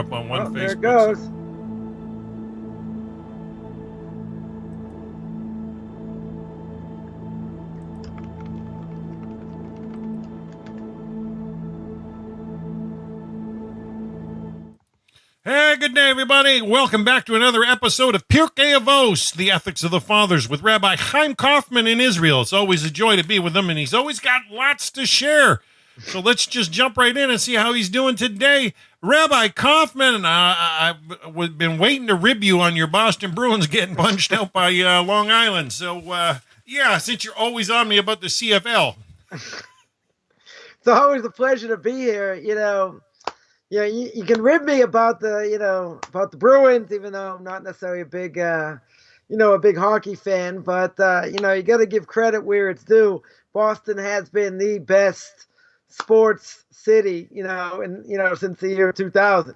up on one Facebook. There it goes. Hey, good day, everybody. Welcome back to another episode of Pirkei Avos, the Ethics of the Fathers, with Rabbi Chaim Coffman in Israel. It's always a joy to be with him, and he's always got lots to share. So let's just jump right in and see how he's doing today. Rabbi Coffman, I've been waiting to rib you on your Boston Bruins getting punched out by Long Island. So, since you're always on me about the CFL. It's always a pleasure to be here, you can rib me about the Bruins, even though I'm not necessarily a big hockey fan. But you got to give credit where it's due. Boston has been the best sports city, since the year 2000.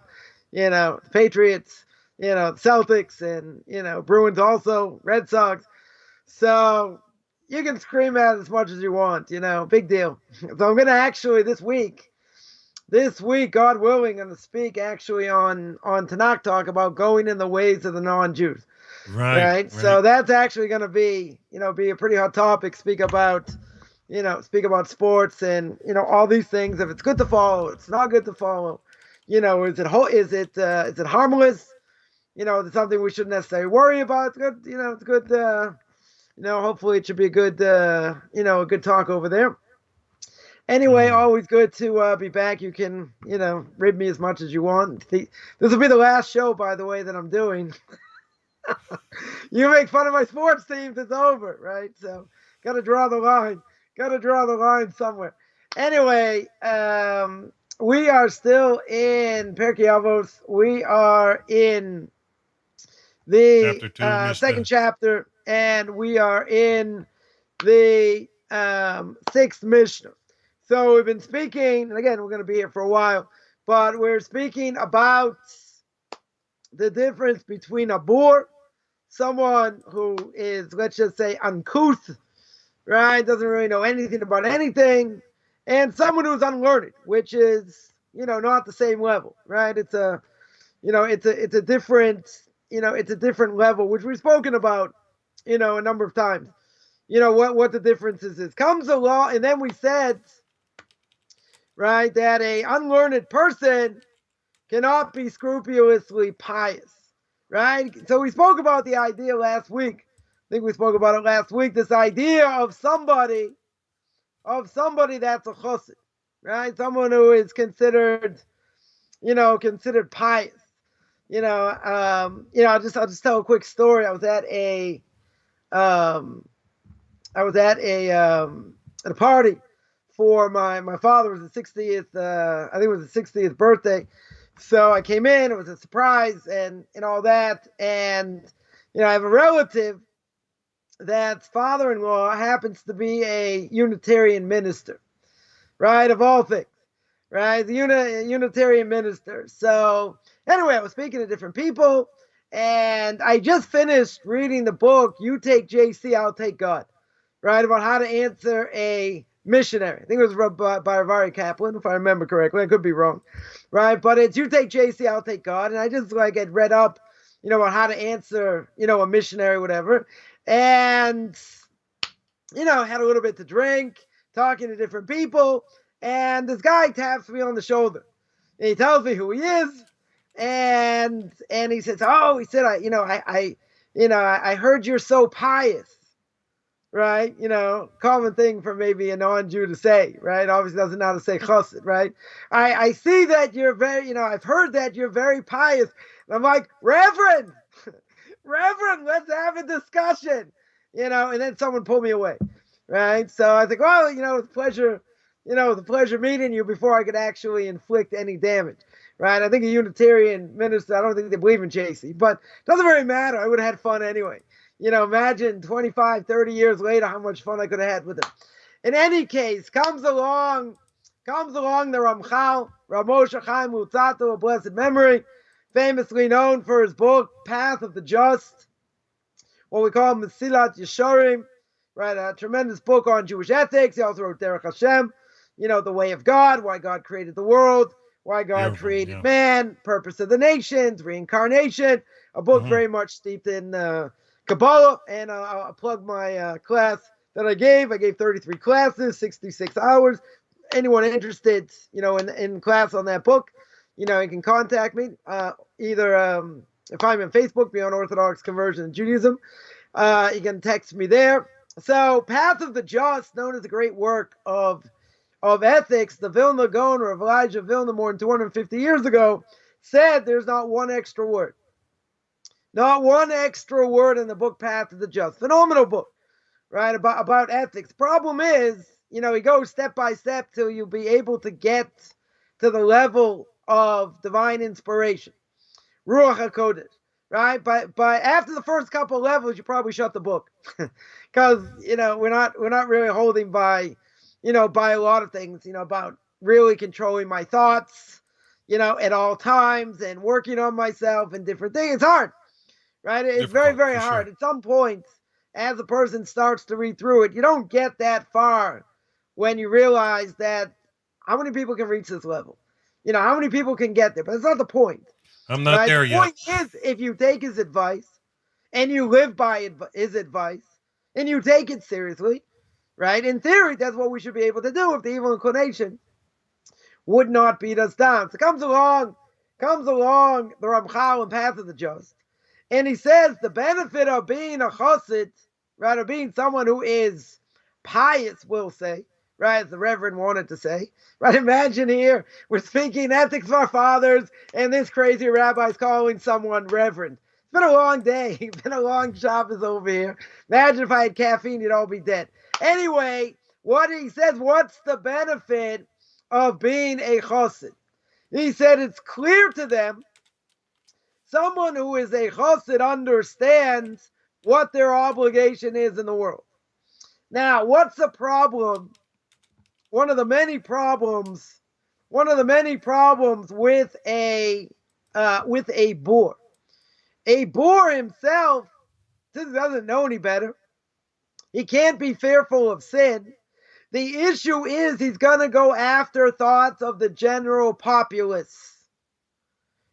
The Patriots, the Celtics, and Bruins also, Red Sox. So you can scream at it as much as you want. Big deal. So I'm gonna actually this week, God willing, going to speak actually on Tanakh Talk about going in the ways of the non-Jews. Right. So that's actually going to be a pretty hot topic. Speak about sports and, all these things. If it's good to follow, it's not good to follow. Is it harmless? Is it something we shouldn't necessarily worry about? It's good. It's good. Hopefully it should be a good, a good talk over there. Anyway, always good to be back. You can, rib me as much as you want. This will be the last show, by the way, that I'm doing. You make fun of my sports teams, it's over, right? So, got to draw the line. Got to draw the line somewhere. Anyway, we are still in Pirkei Avos. We are in the chapter 2, second chapter, and we are in the 6th Mishnah. So we've been speaking, and again, we're going to be here for a while, but we're speaking about the difference between a boor, someone who is, let's just say, uncouth, right? Doesn't really know anything about anything, and someone who's unlearned, which is, not the same level, right? It's a different, it's a different level, which we've spoken about, a number of times. What the difference is. Comes along, and then we said, right, that a unlearned person cannot be scrupulously pious, right? So we spoke about the idea last week. I think we spoke about it last week, this idea of somebody that's a chassid, right? Someone who is considered pious. I'll just tell a quick story. I was at a party for my father. It was the 60th, I think it was the 60th birthday. So I came in, it was a surprise and all that. And, I have a relative that's father-in-law happens to be a Unitarian minister, right? Of all things, right? The Unitarian minister. So anyway, I was speaking to different people, and I just finished reading the book, You Take JC, I'll Take God, right? About how to answer a missionary. I think it was by Rabbi Kaplan, if I remember correctly. I could be wrong, right? But it's You Take JC, I'll Take God. And I just had read up, about how to answer, a missionary, whatever. And, had a little bit to drink, talking to different people. And this guy taps me on the shoulder. And he tells me who he is. And he says, I heard you're so pious. Right? Common thing for maybe a non-Jew to say, right? Obviously doesn't know how to say chassid, right? I see that you're very, I've heard that you're very pious. And I'm like, Reverend, let's have a discussion, and then someone pulled me away, right? So I think, well, it's a pleasure meeting you before I could actually inflict any damage, right? I think a Unitarian minister, I don't think they believe in JC, but it doesn't really matter. I would have had fun anyway. Imagine 25, 30 years later, how much fun I could have had with him. In any case, comes along the Ramchal, Rabbi Chaim Coffman, a blessed memory, famously known for his book, Path of the Just, what we call Mesilat Yesharim, right? A tremendous book on Jewish ethics. He also wrote Derech Hashem, the way of God, why God created the world, Why God Beautiful, Created yeah. Man, Purpose of the Nations, Reincarnation, a book very much steeped in Kabbalah. And I'll plug my class that I gave. I gave 33 classes, 66 hours. Anyone interested, in class on that book, you can contact me. Either if I'm on Facebook, Beyond Orthodox Conversion and Judaism, you can text me there. So, Path of the Just, known as a great work of ethics, the Vilna Gaon of Elijah Vilna more than 250 years ago said there's not one extra word. Not one extra word in the book Path of the Just. Phenomenal book, right, about ethics. Problem is, he goes step by step till you'll be able to get to the level of divine inspiration. Ruach HaKodesh, right? But after the first couple of levels, you probably shut the book. Because, we're not really holding by a lot of things, about really controlling my thoughts, at all times and working on myself and different things. It's hard, right? It's Difficult, very, very hard. Sure. At some point, as a person starts to read through it, you don't get that far when you realize that how many people can reach this level? How many people can get there? But it's not the point. I'm not there yet. The point is, if you take his advice and you live by his advice and you take it seriously, right? In theory, that's what we should be able to do if the evil inclination would not beat us down. So comes along the Ramchal and Path of the Just, and he says the benefit of being a chassid, right, or being someone who is pious, we'll say, right, as the Reverend wanted to say, right? Imagine here, we're speaking ethics of our fathers, and this crazy rabbi's calling someone Reverend. It's been a long day. It's been a long Shabbos over here. Imagine if I had caffeine, you'd all be dead. Anyway, what he says, what's the benefit of being a chassid? He said it's clear to them, someone who is a chassid understands what their obligation is in the world. Now, what's the problem? One of the many problems with a boor. A boor himself doesn't know any better. He can't be fearful of sin. The issue is he's going to go after thoughts of the general populace.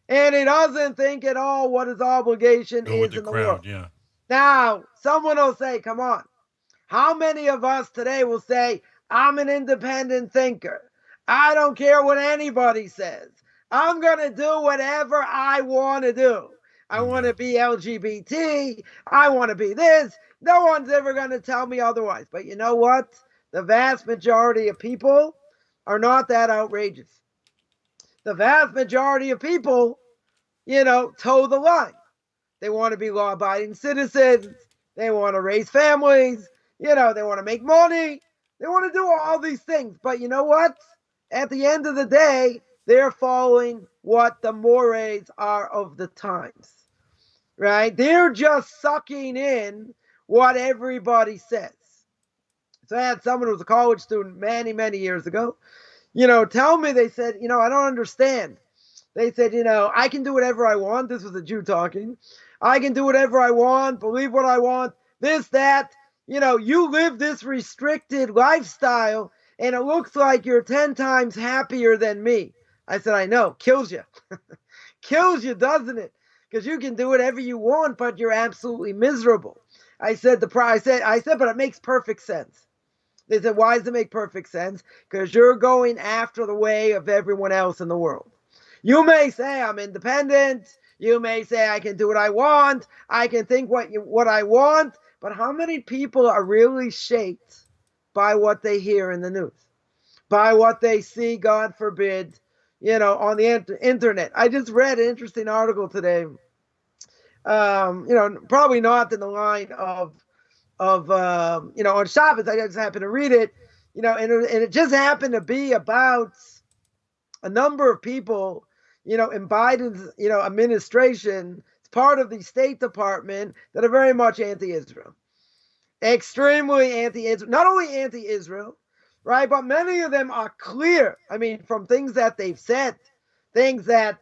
And he doesn't think at all what his obligation is in the world. Yeah. Now, someone will say, come on, how many of us today will say, I'm an independent thinker. I don't care what anybody says. I'm going to do whatever I want to do. I want to be LGBT. I want to be this. No one's ever going to tell me otherwise. But you know what? The vast majority of people are not that outrageous. The vast majority of people, toe the line. They want to be law-abiding citizens. They want to raise families. They want to make money. They want to do all these things. But you know what? At the end of the day, they're following what the mores are of the times. Right? They're just sucking in what everybody says. So I had someone who was a college student many, many years ago, tell me, they said, I don't understand. They said, I can do whatever I want. This was a Jew talking. I can do whatever I want, believe what I want, this, that. You live this restricted lifestyle, and it looks like you're 10 times happier than me. I said, I know. Kills you. Kills you, doesn't it? Because you can do whatever you want, but you're absolutely miserable. I said, but it makes perfect sense. They said, why does it make perfect sense? Because you're going after the way of everyone else in the world. You may say, I'm independent. You may say, I can do what I want. I can think what I want. But how many people are really shaped by what they hear in the news? By what they see, God forbid, on the internet. I just read an interesting article today. Probably not in the line of on Shabbos. I just happened to read it, and it just happened to be about a number of people, in Biden's, administration, it's part of the State Department, that are very much anti-Israel. Extremely anti-Israel. Not only anti-Israel, right, but many of them are clear. I mean, from things that they've said, things that,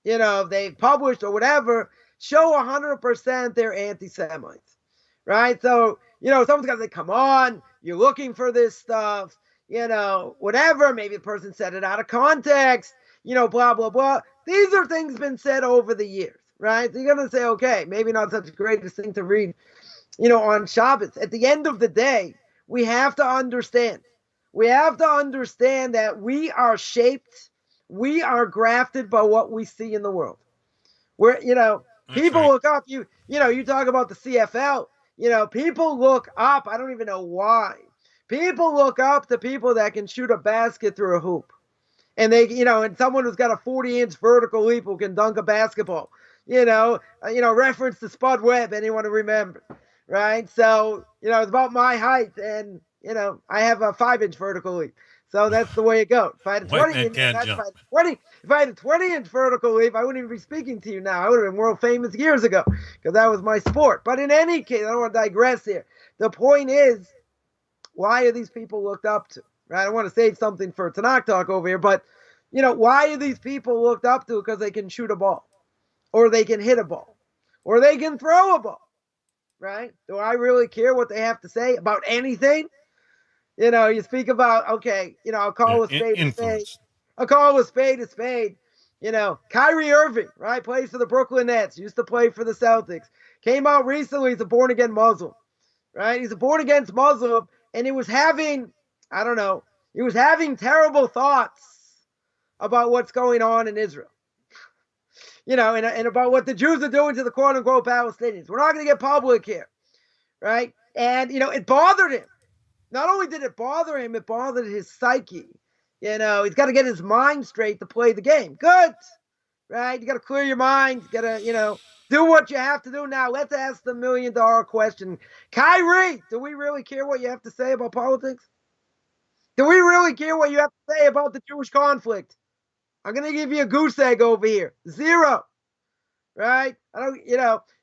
they've published or whatever, show 100% they're anti-Semites, right? So, someone's got to say, come on, you're looking for this stuff, whatever. Maybe the person said it out of context. blah, blah, blah. These are things been said over the years, right? So you're going to say, okay, maybe not such the greatest thing to read, on Shabbos. At the end of the day, we have to understand. We have to understand that we are shaped, we are grafted by what we see in the world. Where, people look up, you talk about the CFL, people look up, I don't even know why. People look up to people that can shoot a basket through a hoop. And they, and someone who's got a 40-inch vertical leap who can dunk a basketball, reference to Spud Webb, anyone who remembers, right? So, it's about my height, and, I have a 5-inch vertical leap. So that's the way it goes. If I had a 20-inch vertical leap, I wouldn't even be speaking to you now. I would have been world famous years ago because that was my sport. But in any case, I don't want to digress here. The point is, why are these people looked up to? Right? I want to save something for Tanakh talk over here, but why are these people looked up to? Because they can shoot a ball, or they can hit a ball, or they can throw a ball, right? Do I really care what they have to say about anything? You speak about, okay, I'll call a spade a spade. I'll call a spade a spade. Kyrie Irving, right? Plays for the Brooklyn Nets, used to play for the Celtics. Came out recently, he's a born-again Muslim, right? He's a born-again Muslim, and he was having terrible thoughts about what's going on in Israel. And about what the Jews are doing to the quote-unquote Palestinians. We're not going to get public here, right? And, it bothered him. Not only did it bother him, it bothered his psyche. He's got to get his mind straight to play the game. Good, right? You got to clear your mind. You got to, do what you have to do. Now, let's ask the $1 million question. Kyrie, do we really care what you have to say about politics? Do we really care what you have to say about the Jewish conflict? I'm going to give you a goose egg over here. 0, right?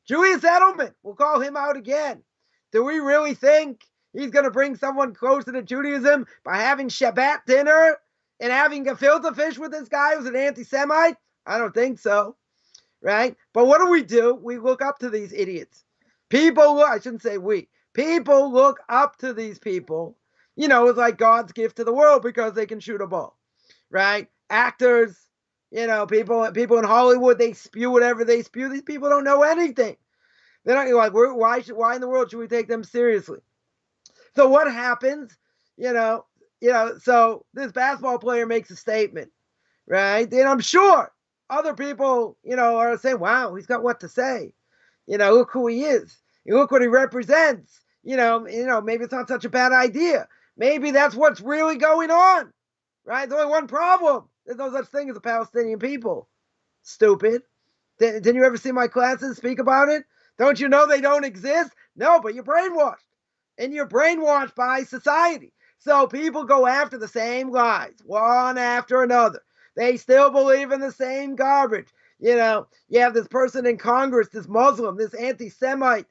Julius Edelman, we'll call him out again. Do we really think he's going to bring someone closer to Judaism by having Shabbat dinner and having gefilte fish with this guy who's an anti-Semite? I don't think so, right? But what do? We look up to these idiots. I shouldn't say we. People look up to these people. It's like God's gift to the world because they can shoot a ball, right? Actors, people in Hollywood, they spew whatever they spew. These people don't know anything. They're not like, why in the world should we take them seriously? So what happens? So this basketball player makes a statement, right? And I'm sure other people, are saying, wow, he's got what to say. Look who he is. Look what he represents. Maybe it's not such a bad idea. Maybe that's what's really going on, right? There's only one problem. There's no such thing as a Palestinian people. Stupid. Didn't you ever see my classes speak about it? Don't you know they don't exist? No, but you're brainwashed. And you're brainwashed by society. So people go after the same lies, one after another. They still believe in the same garbage. You have this person in Congress, this Muslim, this anti-Semite,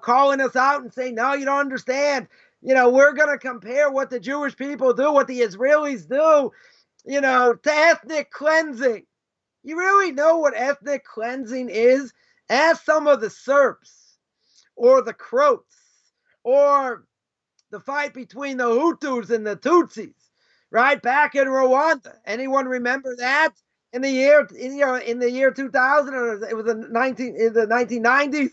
calling us out and saying, no, you don't understand. We're going to compare what the Jewish people do, what the Israelis do, to ethnic cleansing. You really know what ethnic cleansing is? Ask some of the Serbs or the Croats or the fight between the Hutus and the Tutsis, right? Back in Rwanda. Anyone remember that? In the year 2000, or it was in the 1990s?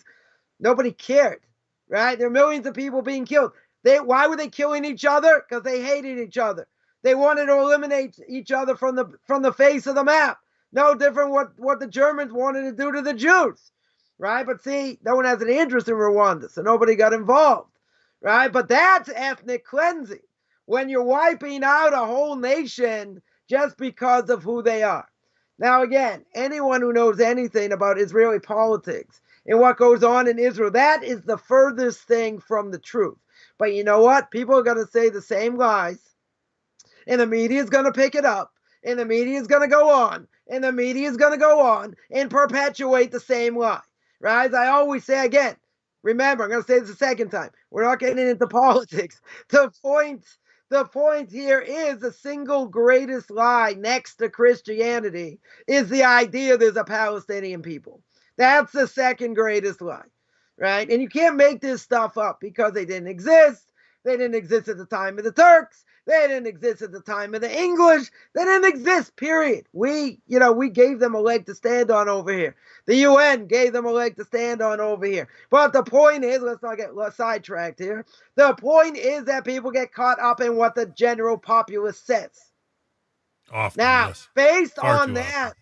Nobody cared, right? There are millions of people being killed. Why were they killing each other? Because they hated each other. They wanted to eliminate each other from the face of the map. No different what the Germans wanted to do to the Jews, right? But see, no one has an interest in Rwanda, so nobody got involved, right? But that's ethnic cleansing, when you're wiping out a whole nation just because of who they are. Now, again, anyone who knows anything about Israeli politics and what goes on in Israel, that is the furthest thing from the truth. But you know what? People are going to say the same lies, and the media is going to pick it up, and the media is going to go on, and the media is going to go on and perpetuate the same lie, right? As I always say again, remember, I'm going to say this a second time, we're not getting into politics. The point here is the single greatest lie next to Christianity is the idea there's a Palestinian people. That's the second greatest lie, right? And you can't make this stuff up because they didn't exist, They didn't exist at the time of the Turks. They didn't exist at the time of the English. They didn't exist, period. We gave them a leg to stand on over here. The UN gave them a leg to stand on over here. But the point is, let's not get sidetracked here. The point is that people get caught up in what the general populace says. Often, now, yes. based Far on too that, often.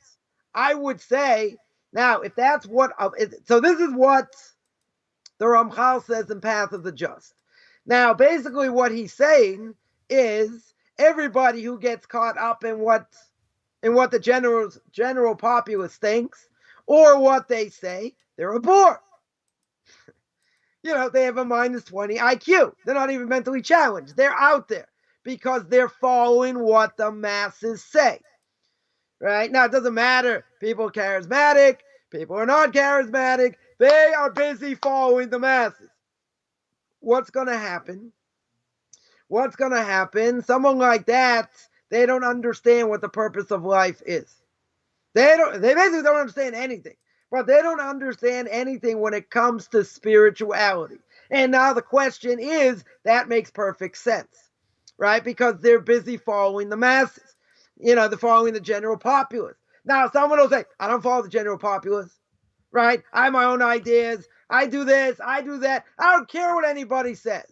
I would say, now, if that's what, so this is what the Ramchal says in Path of the Just. Now, basically what he's saying is everybody who gets caught up in what the general populace thinks or what they say, they're a bore. They have a minus 20 IQ. They're not even mentally challenged. They're out there because they're following what the masses say. Right? Now, it doesn't matter. People are charismatic. People are not charismatic. They are busy following the masses. What's going to happen? Someone like that, they don't understand what the purpose of life is. They basically don't understand anything. But they don't understand anything when it comes to spirituality. And now the question is, that makes perfect sense, right? Because they're busy following the masses. They're following the general populace. Now, someone will say, I don't follow the general populace, right? I have my own ideas. I do this, I do that. I don't care what anybody says.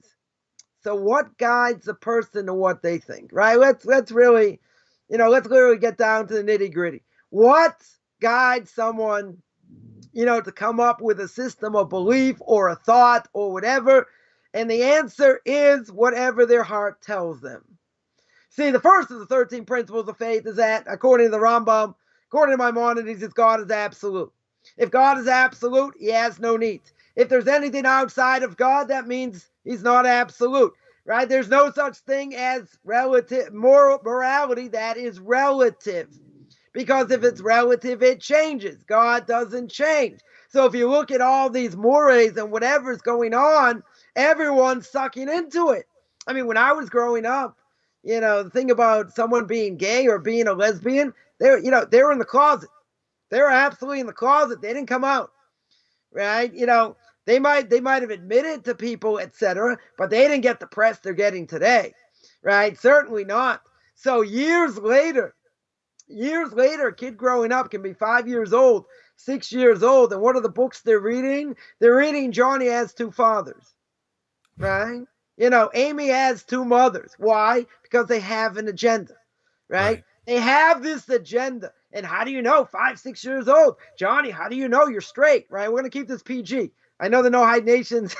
So what guides a person to what they think, right? Let's really, let's literally get down to the nitty gritty. What guides someone, to come up with a system of belief or a thought or whatever? And the answer is whatever their heart tells them. See, the first of the 13 principles of faith is that, according to the Rambam, according to Maimonides, God is absolute. If God is absolute, he has no needs. If there's anything outside of God, that means he's not absolute, right? There's no such thing as relative morality that is relative. Because if it's relative, it changes. God doesn't change. So if you look at all these mores and whatever's going on, everyone's sucking into it. I mean, when I was growing up, the thing about someone being gay or being a lesbian, they were in the closet. They were absolutely in the closet. They didn't come out, right? They might have admitted to people, etc., but they didn't get the press they're getting today, right? Certainly not. So years later, a kid growing up can be 5 years old, 6 years old, and what are the books they're reading? They're reading Johnny Has Two Fathers, right? Amy has two mothers. Why? Because they have an agenda, right? They have this agenda. And how do you know? 5, 6 years old. Johnny, how do you know you're straight, right? We're going to keep this PG. I know the No Hide Nations,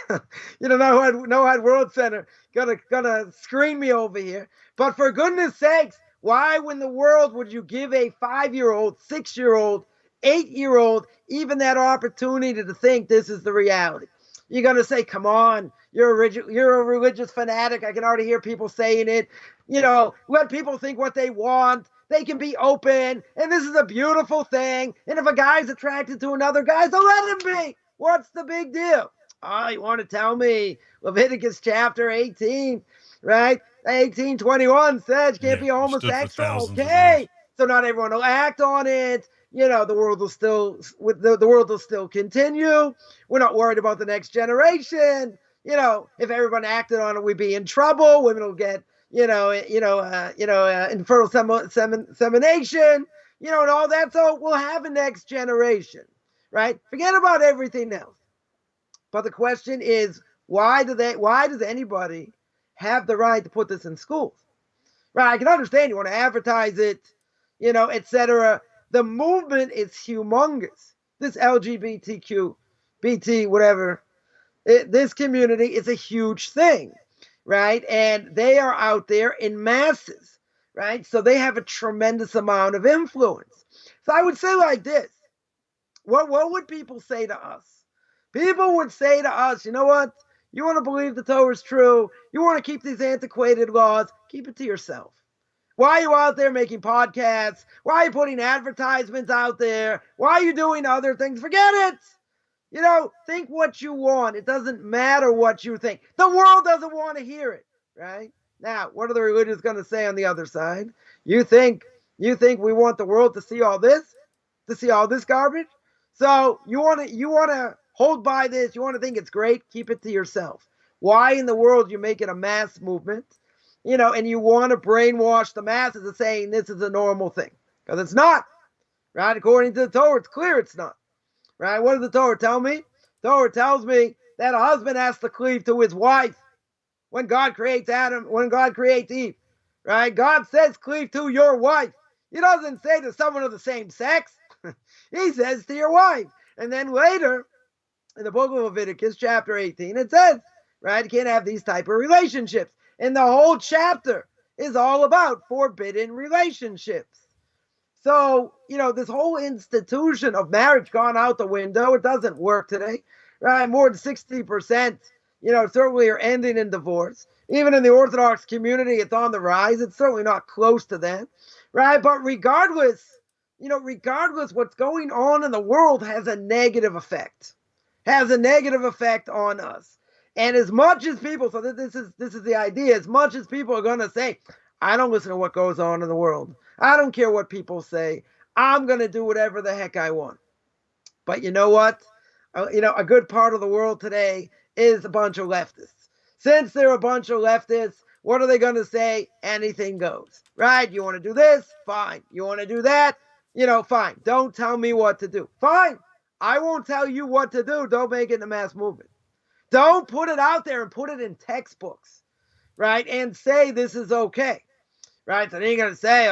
No Hide World Center gonna screen me over here. But for goodness sakes, why in the world would you give a 5-year-old, 6-year-old, 8-year-old even that opportunity to think this is the reality? You're going to say, come on, you're a religious fanatic. I can already hear people saying it. Let people think what they want. They can be open, and this is a beautiful thing. And if a guy's attracted to another guy, so let him be. What's the big deal? Oh, you want to tell me Leviticus chapter 18, right? 18:21 says you can't be homosexual. Okay, so not everyone will act on it. The world will still continue. We're not worried about the next generation. If everyone acted on it, we'd be in trouble. Women will get, infertile semination, and all that. So we'll have a next generation, right? Forget about everything else. But the question is, why does anybody have the right to put this in schools? Right? I can understand you want to advertise it, etc. The movement is humongous. This LGBTQ, BT, whatever, this community is a huge thing, right? And they are out there in masses, right? So they have a tremendous amount of influence. So I would say like this. What would people say to us? People would say to us, you know what? You want to believe the Torah is true. You want to keep these antiquated laws. Keep it to yourself. Why are you out there making podcasts? Why are you putting advertisements out there? Why are you doing other things? Forget it. Think what you want. It doesn't matter what you think. The world doesn't want to hear it, right? Now, what are the religions going to say on the other side? You think we want the world to see all this? To see all this garbage? So you want to hold by this. You want to think it's great? Keep it to yourself. Why in the world you make it a mass movement, and you want to brainwash the masses into saying this is a normal thing? Because it's not, right? According to the Torah, it's clear it's not, right? What does the Torah tell me? The Torah tells me that a husband has to cleave to his wife when God creates Eve, right? God says cleave to your wife. He doesn't say to someone of the same sex. He says to your wife. And then later, in the book of Leviticus, chapter 18, it says, right, you can't have these type of relationships. And the whole chapter is all about forbidden relationships. So, this whole institution of marriage gone out the window. It doesn't work today, right? More than 60%, certainly are ending in divorce. Even in the Orthodox community, it's on the rise. It's certainly not close to that, right? But regardless what's going on in the world has a negative effect. Has a negative effect on us. And as much as people, so this is the idea, as much as people are going to say, I don't listen to what goes on in the world. I don't care what people say. I'm going to do whatever the heck I want. But you know what? A good part of the world today is a bunch of leftists. Since they're a bunch of leftists, what are they going to say? Anything goes, right? You want to do this? Fine. You want to do that? Fine. Don't tell me what to do. Fine. I won't tell you what to do. Don't make it a mass movement. Don't put it out there and put it in textbooks, right? And say this is okay, right? So then you're going to say,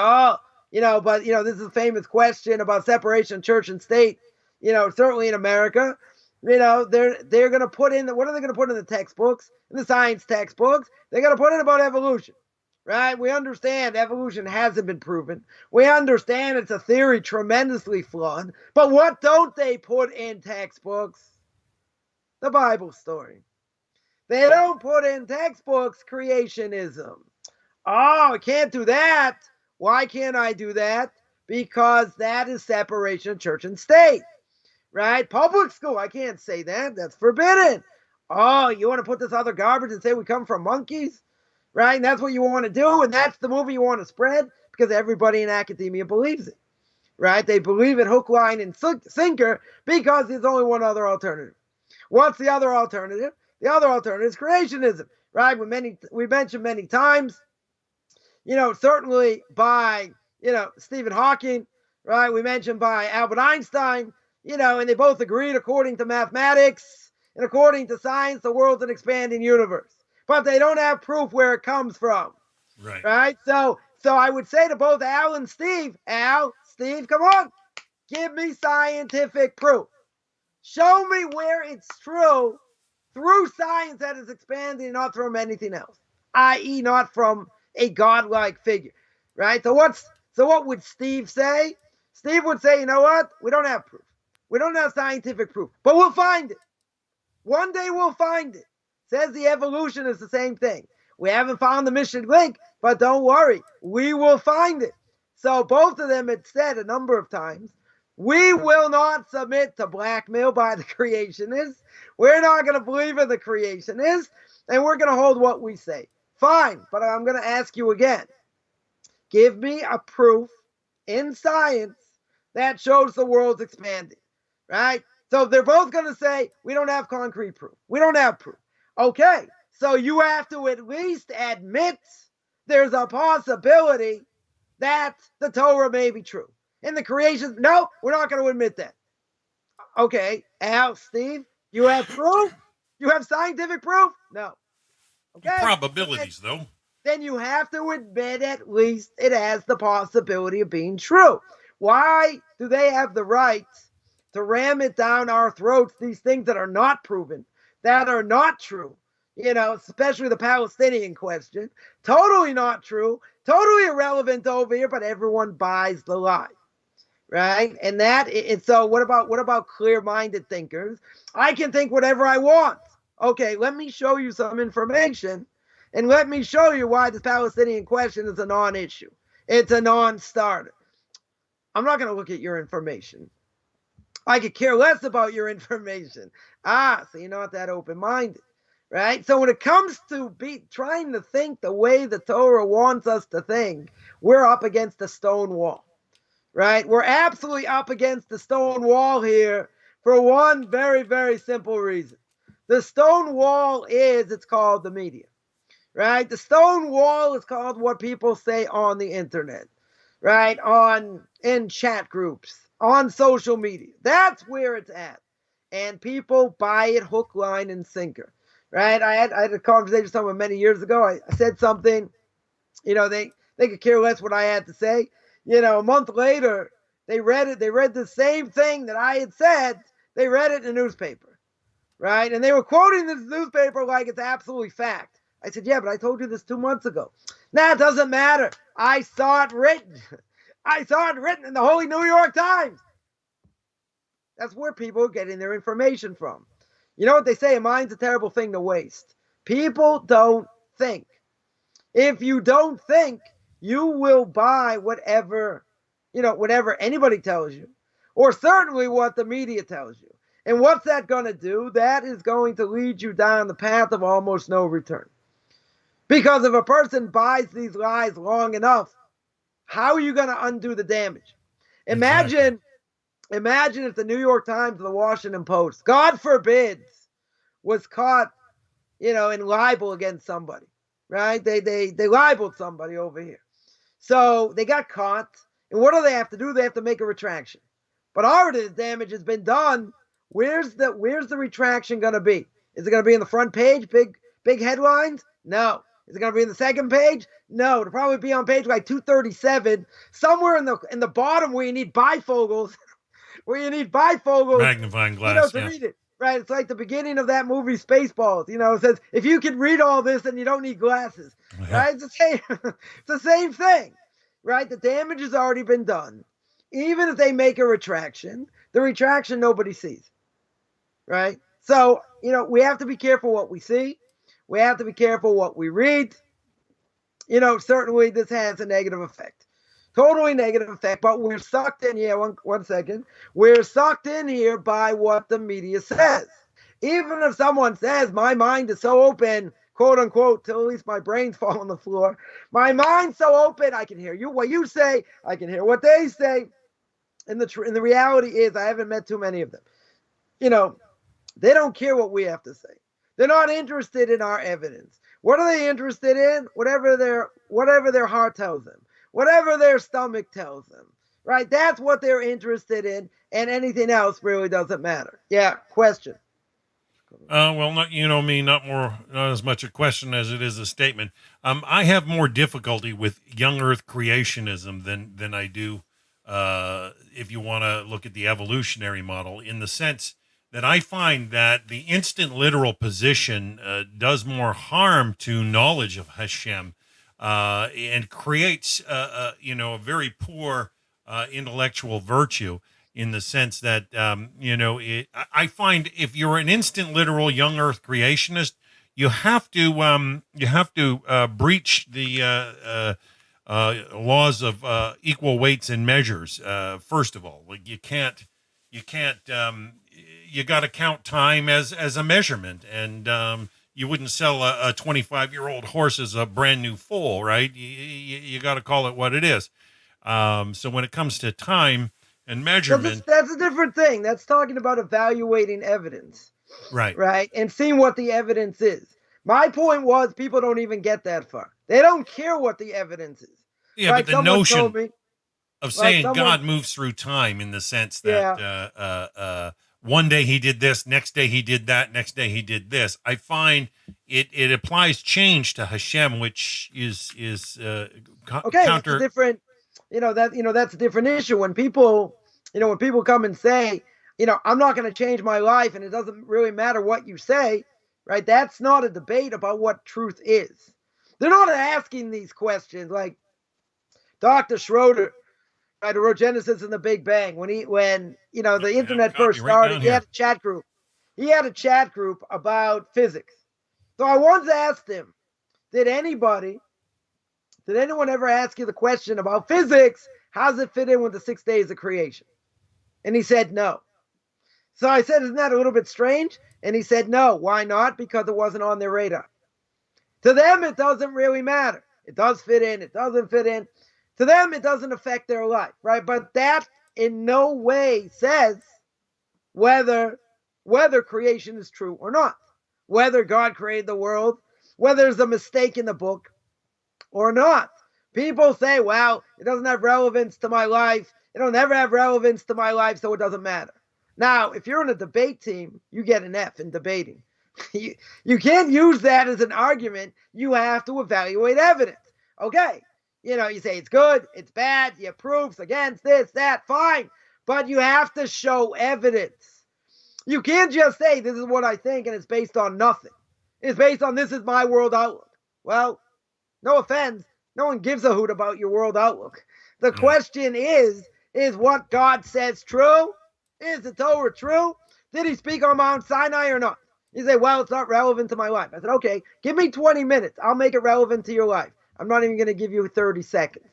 this is a famous question about separation of church and state, certainly in America. They're going to put in, what are they going to put in the textbooks, in the science textbooks? They're going to put in about evolution, right? We understand evolution hasn't been proven. We understand it's a theory tremendously flawed. But what don't they put in textbooks? The Bible story. They don't put in textbooks creationism. Oh, I can't do that. Why can't I do that? Because that is separation of church and state, right? Public school, I can't say that. That's forbidden. Oh, you want to put this other garbage and say we come from monkeys, right? And that's what you want to do, and that's the movie you want to spread because everybody in academia believes it, right? They believe it hook, line, and sinker because there's only one other alternative. What's the other alternative? The other alternative is creationism, right? We mentioned many times, certainly by, Stephen Hawking, right? We mentioned by Albert Einstein, and they both agreed according to mathematics and according to science, the world's an expanding universe. But they don't have proof where it comes from, right? So I would say to both Al and Steve, Steve, come on, give me scientific proof. Show me where it's true through science that is expanding, not from anything else, i.e. not from a godlike figure, right? So what would Steve say? Steve would say, you know what? We don't have proof. We don't have scientific proof, but we'll find it. One day we'll find it. Says the evolution is the same thing. We haven't found the mission link, but don't worry. We will find it. So both of them had said a number of times, we will not submit to blackmail by the creationists. We're not going to believe in the creationists, and we're going to hold what we say. Fine, but I'm going to ask you again. Give me a proof in science that shows the world's expanding, right? So they're both going to say, we don't have concrete proof. We don't have proof. Okay, so you have to at least admit there's a possibility that the Torah may be true. In the creation, no, we're not going to admit that. Okay, Al, Steve, you have proof? You have scientific proof? No. Okay. Probabilities, though. Then you have to admit at least it has the possibility of being true. Why do they have the right to ram it down our throats, these things that are not proven, that are not true? Especially the Palestinian question. Totally not true, totally irrelevant over here, but everyone buys the lie. Right? And so what about clear-minded thinkers? I can think whatever I want. Okay, let me show you some information and let me show you why the Palestinian question is a non-issue. It's a non-starter. I'm not going to look at your information. I could care less about your information. So you're not that open-minded, right? So when it comes to trying to think the way the Torah wants us to think, we're up against a stone wall. Right? We're absolutely up against the stone wall here for one very, very simple reason. The stone wall it's called the media, right? The stone wall is called what people say on the internet, right? In chat groups, on social media. That's where it's at. And people buy it hook, line, and sinker, right? I had a conversation with someone many years ago. I said something, they could care less what I had to say. A month later, they read it. They read the same thing that I had said. They read it in the newspaper, right? And they were quoting this newspaper like it's absolutely fact. I said, yeah, but I told you this 2 months ago. Nah, it doesn't matter. I saw it written. I saw it written in the Holy New York Times. That's where people are getting their information from. You know what they say? A mind's a terrible thing to waste. People don't think. If you don't think, you will buy whatever anybody tells you, or certainly what the media tells you. And what's that going to do? That is going to lead you down the path of almost no return. Because if a person buys these lies long enough, how are you going to undo the damage? Imagine if the New York Times or the Washington Post, God forbids, was caught, in libel against somebody, right? They libeled somebody over here. So they got caught. And what do they have to do? They have to make a retraction. But already the damage has been done. Where's the retraction going to be? Is it going to be in the front page, big headlines? No. Is it going to be in the second page? No. It'll probably be on page like 237, somewhere in the bottom where you need bifocals, magnifying glass, to read it. Right? It's like the beginning of that movie Spaceballs. It says if you can read all this, then you don't need glasses. Yeah. Right? It's the same thing. Right? The damage has already been done. Even if they make a retraction, the retraction nobody sees. Right? So, we have to be careful what we see. We have to be careful what we read. Certainly this has a negative effect. Totally negative effect, but we're sucked in here. One second. We're sucked in here by what the media says. Even if someone says, my mind is so open, quote unquote, till at least my brains fall on the floor. My mind's so open, I can hear what you say. I can hear what they say. And the reality is, I haven't met too many of them. They don't care what we have to say. They're not interested in our evidence. What are they interested in? Whatever their heart tells them, whatever their stomach tells them, right? That's what they're interested in, and anything else really doesn't matter. Yeah, question. Well, not as much a question as it is a statement. I have more difficulty with young Earth creationism than I do if you want to look at the evolutionary model, in the sense that I find that the instant literal position does more harm to knowledge of Hashem and creates a very poor intellectual virtue, in the sense that I find if you're an instant literal young Earth creationist, you have to breach the laws of equal weights and measures. First of all, like you got to count time as a measurement, and you wouldn't sell a 25-year-old horse as a brand new foal, right? You got to call it what it is. So when it comes to time and measurement, that's a different thing. That's talking about evaluating evidence, right, and seeing what the evidence is. My point was, people don't even get that far. They don't care what the evidence is. Yeah, right? But the notion of saying God moves through time, in the sense that one day he did this, next day he did that, next day he did this. I find it applies change to Hashem, which is counter. It's different. That's a different issue. When people come and say, I'm not going to change my life, and it doesn't really matter what you say, right? That's not a debate about what truth is. They're not asking these questions like Dr. Schroeder, right, who wrote Genesis and the Big Bang. When the internet first started, he had a chat group. He had a chat group about physics. So I once asked him, did anyone ever ask you the question about physics? How does it fit in with the 6 days of creation? And he said no. So I said, isn't that a little bit strange? And he said no. Why not? Because it wasn't on their radar. To them, it doesn't really matter. It does fit in. It doesn't fit in. To them, it doesn't affect their life, right? But that in no way says whether creation is true or not. whether God created the world, whether there's a mistake in the book or not. People say, well, it doesn't have relevance to my life. It'll never have relevance to my life, so it doesn't matter. Now, if you're in a debate team, you get an F in debating. You can't use that as an argument. You have to evaluate evidence. Okay, you say it's good, it's bad, you have proofs against this, that, fine. But you have to show evidence. You can't just say, this is what I think, and it's based on nothing. It's based on, this is my world outlook. Well, no offense, no one gives a hoot about your world outlook. The question is what God says true? Is the Torah true? Did he speak on Mount Sinai or not? You say, well, it's not relevant to my life. I said, okay, give me 20 minutes. I'll make it relevant to your life. I'm not even going to give you 30 seconds,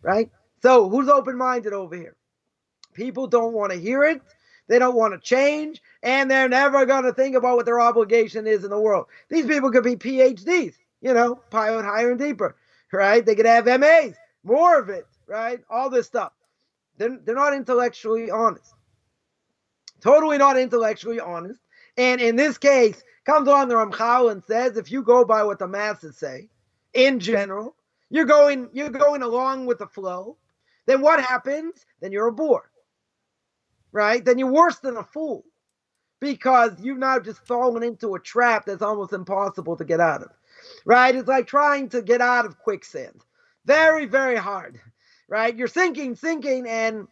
right? So who's open-minded over here? People don't want to hear it. They don't want to change, and they're never going to think about what their obligation is in the world. These people could be PhDs, pilot higher and deeper, right? They could have MAs, more of it, right? All this stuff. They're not intellectually honest. Totally not intellectually honest. And in this case, comes on the Ramchal and says, if you go by what the masses say, in general, you're going along with the flow, then what happens? Then you're a bore, right? Then you're worse than a fool, because you've now just fallen into a trap that's almost impossible to get out of, right? It's like trying to get out of quicksand. Very, very hard, right? You're sinking, and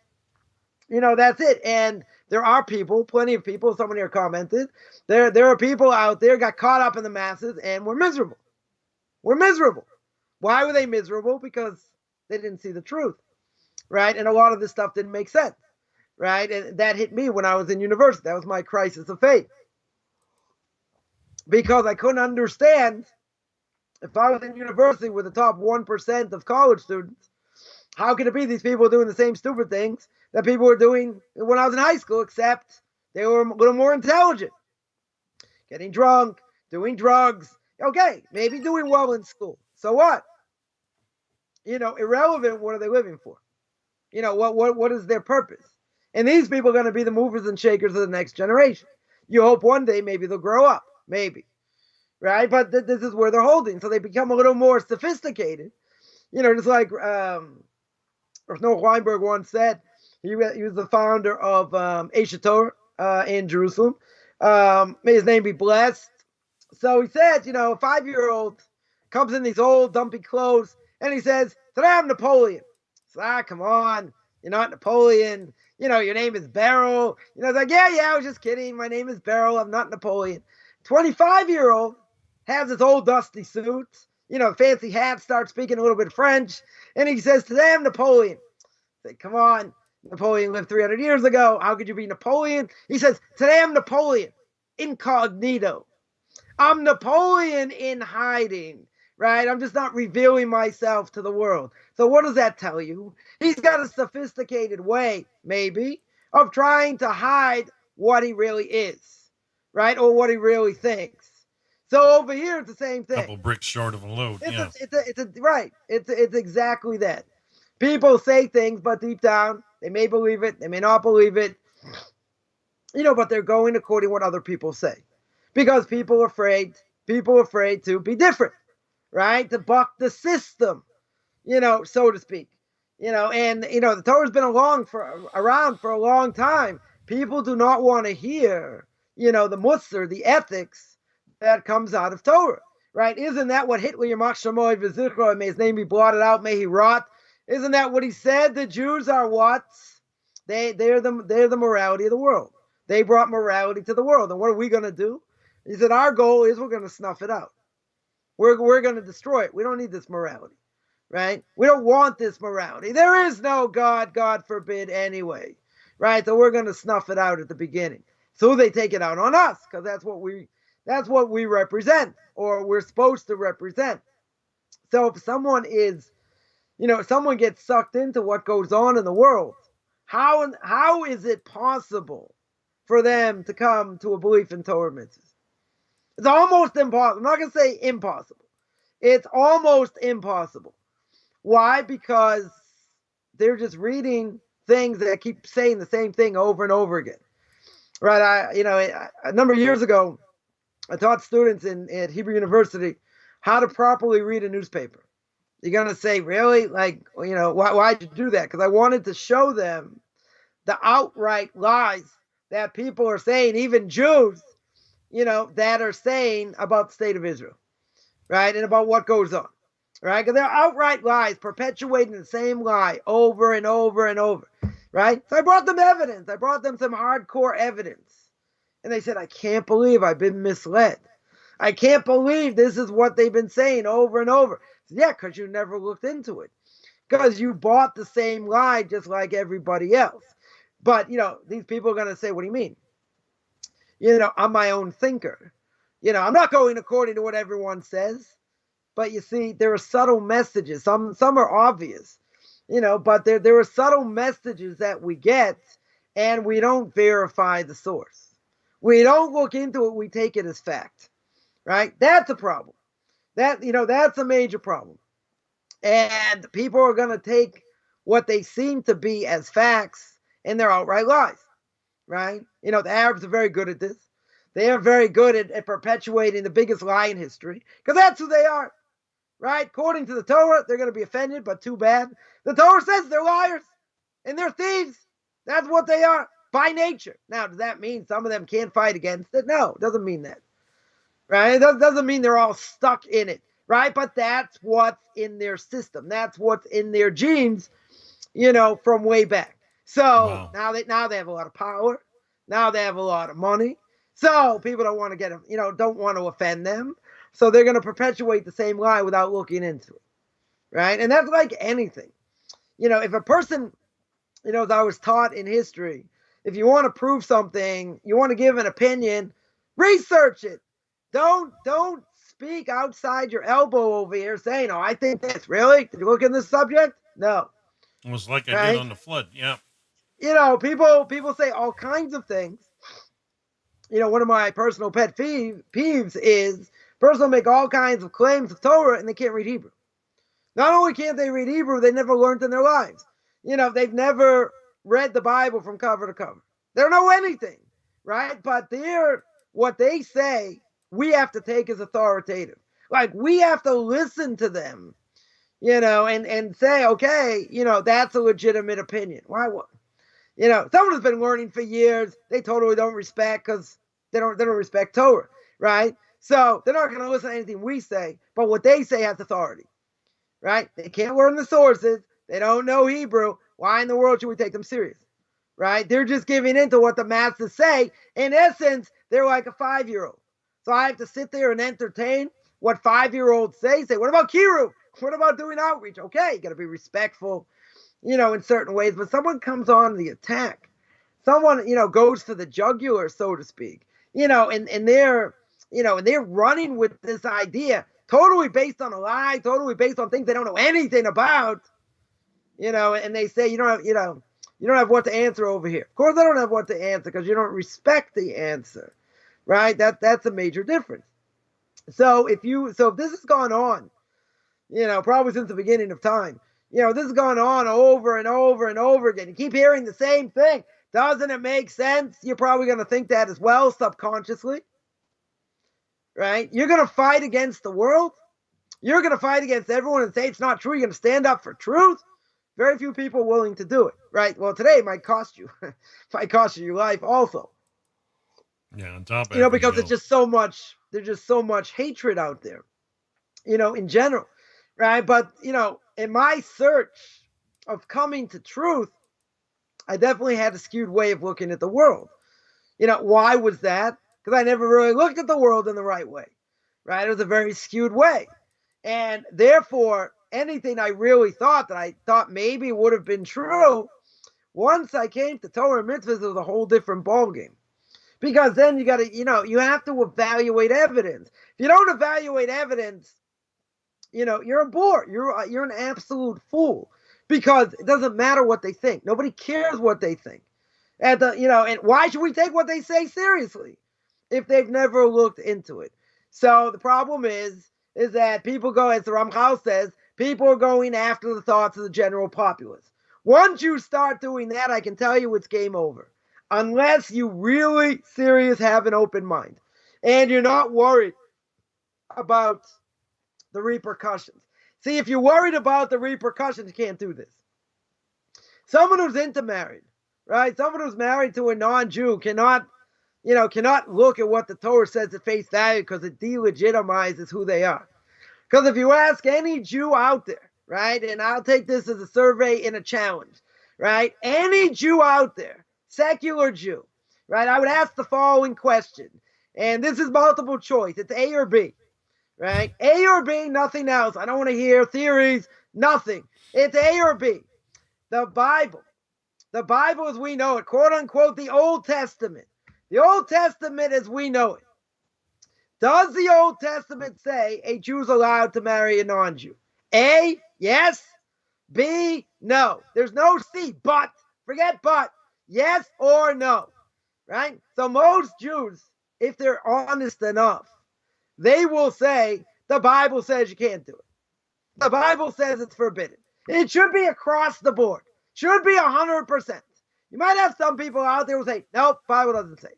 that's it. And there are people, plenty of people, someone here commented, there are people out there got caught up in the masses and were miserable. We're miserable. Why were they miserable? Because they didn't see the truth, right? And a lot of this stuff didn't make sense, right? And that hit me when I was in university. That was my crisis of faith. Because I couldn't understand, if I was in university with the top 1% of college students, how could it be these people are doing the same stupid things that people were doing when I was in high school, except they were a little more intelligent? Getting drunk, doing drugs. Okay, maybe doing well in school. So what? Irrelevant, what are they living for? What is their purpose? And these people are going to be the movers and shakers of the next generation. You hope one day maybe they'll grow up. Maybe. Right? But this is where they're holding. So they become a little more sophisticated. Just like Rav Noah Weinberg once said, he was the founder of Torah in Jerusalem. May his name be blessed. So he said, a 5-year-old comes in these old dumpy clothes and he says, today I'm Napoleon. So, come on, you're not Napoleon. Your name is Beryl. It's like, yeah, I was just kidding. My name is Beryl. I'm not Napoleon. 25-year-old has his old dusty suit, fancy hat, starts speaking a little bit of French, and he says, today I'm Napoleon. Say, come on, Napoleon lived 300 years ago. How could you be Napoleon? He says, today I'm Napoleon, incognito. I'm Napoleon in hiding, right? I'm just not revealing myself to the world. So what does that tell you? He's got a sophisticated way, maybe, of trying to hide what he really is, right? Or what he really thinks. So over here, it's the same thing. Couple bricks short of a load. It's exactly that. People say things, but deep down, they may believe it, they may not believe it, but they're going according to what other people say. Because people are afraid to be different, right? To buck the system, so to speak. The Torah's been around for a long time. People do not want to hear, the mussar, the ethics that comes out of Torah, right? Isn't that what Hitler, Yamach Shemoy V'zichro, may his name be blotted out, may he rot? Isn't that what he said? The Jews are what? They're the morality of the world. They brought morality to the world. And what are we going to do? He said, our goal is we're going to snuff it out. We're going to destroy it. We don't need this morality, right? We don't want this morality. There is no God, God forbid anyway, right? So we're going to snuff it out at the beginning. So they take it out on us, because that's what we represent, or we're supposed to represent. So if someone someone gets sucked into what goes on in the world, how is it possible for them to come to a belief in Torah mitzvahs? It's almost impossible. I'm not going to say impossible. It's almost impossible. Why? Because they're just reading things that keep saying the same thing over and over again. Right? A number of years ago, I taught students at Hebrew University how to properly read a newspaper. You're going to say, really? Like, why'd you do that? Because I wanted to show them the outright lies that people are saying, even Jews, that are saying about the state of Israel, right? And about what goes on, right? Because they're outright lies, perpetuating the same lie over and over and over, right? So I brought them evidence. I brought them some hardcore evidence. And they said, I can't believe I've been misled. I can't believe this is what they've been saying over and over. Said, yeah, because you never looked into it. Because you bought the same lie just like everybody else. But, these people are going to say, what do you mean? I'm my own thinker. I'm not going according to what everyone says. But you see, there are subtle messages. Some are obvious, but there are subtle messages that we get, and we don't verify the source. We don't look into it. We take it as fact, right? That's a problem. That's a major problem. And people are going to take what they seem to be as facts, and they're outright lies, right? The Arabs are very good at this. They are very good at perpetuating the biggest lie in history, because that's who they are, right? According to the Torah, they're going to be offended, but too bad. The Torah says they're liars, and they're thieves. That's what they are by nature. Now, does that mean some of them can't fight against it? No, it doesn't mean that, right? It doesn't mean they're all stuck in it, right? But that's what's in their system. That's what's in their genes, from way back. So Wow. now they have a lot of power. Now they have a lot of money. So people don't want to don't want to offend them. So they're going to perpetuate the same lie without looking into it, right? And that's like anything. If a person, as I was taught in history, if you want to prove something, you want to give an opinion, research it. Don't speak outside your elbow over here saying, oh, I think this. Really? Did you look in this subject? No. It was like I Right? did on the flood. Yeah. People say all kinds of things. One of my personal pet peeves is person will make all kinds of claims of Torah and they can't read Hebrew. Not only can't they read Hebrew, they never learned in their lives. They've never read the Bible from cover to cover. They don't know anything, right? But what they say, we have to take as authoritative. Like, we have to listen to them, and say, okay, that's a legitimate opinion. Why? Someone has been learning for years. They totally don't respect because they don't respect Torah, right? So they're not going to listen to anything we say, but what they say has authority, right? They can't learn the sources. They don't know Hebrew. Why in the world should we take them serious, right? They're just giving in to what the masses say. In essence, they're like a 5-year-old. So I have to sit there and entertain what 5-year-olds say. Say, what about Kiruv? What about doing outreach? Okay, you got to be respectful, in certain ways. But someone comes on the attack. Someone, goes for the jugular, so to speak. And they're running with this idea totally based on a lie, totally based on things they don't know anything about. And they say you don't have what to answer over here. Of course, I don't have what to answer because you don't respect the answer, right? That's a major difference. So if this has gone on, probably since the beginning of time, this has gone on over and over and over again. You keep hearing the same thing. Doesn't it make sense? You're probably going to think that as well, subconsciously, right? You're going to fight against the world. You're going to fight against everyone and say it's not true. You're going to stand up for truth. Very few people willing to do it, right? Well, today it might cost you. It might cost you your life also. Yeah, on top of because there's just so much hatred out there, in general, right? But, in my search of coming to truth, I definitely had a skewed way of looking at the world. Why was that? Because I never really looked at the world in the right way, right? It was a very skewed way. And therefore, anything I really thought that I thought maybe would have been true, once I came to Torah and mitzvahs, it was a whole different ballgame. Because then you got to, you have to evaluate evidence. If you don't evaluate evidence, you're a bore. You're an absolute fool. Because it doesn't matter what they think. Nobody cares what they think. And why should we take what they say seriously if they've never looked into it? So the problem is that people go, as the Ramchal says, people are going after the thoughts of the general populace. Once you start doing that, I can tell you it's game over. Unless you really serious have an open mind. and you're not worried about the repercussions. See, if you're worried about the repercussions, you can't do this. Someone who's intermarried, right? Someone who's married to a non-Jew cannot look at what the Torah says at face value because it delegitimizes who they are. Because if you ask any Jew out there, right, and I'll take this as a survey and a challenge, right? Any Jew out there, secular Jew, right? I would ask the following question, and this is multiple choice. It's A or B, right? A or B, nothing else. I don't want to hear theories, nothing. It's A or B. The Bible as we know it, quote unquote, the Old Testament. The Old Testament as we know it. Does the Old Testament say a Jew's allowed to marry a non-Jew? A, yes. B, no. There's no C, but. Forget but. Yes or no. Right? So most Jews, if they're honest enough, they will say, the Bible says you can't do it. The Bible says it's forbidden. It should be across the board. Should be 100%. You might have some people out there who say, nope, Bible doesn't say.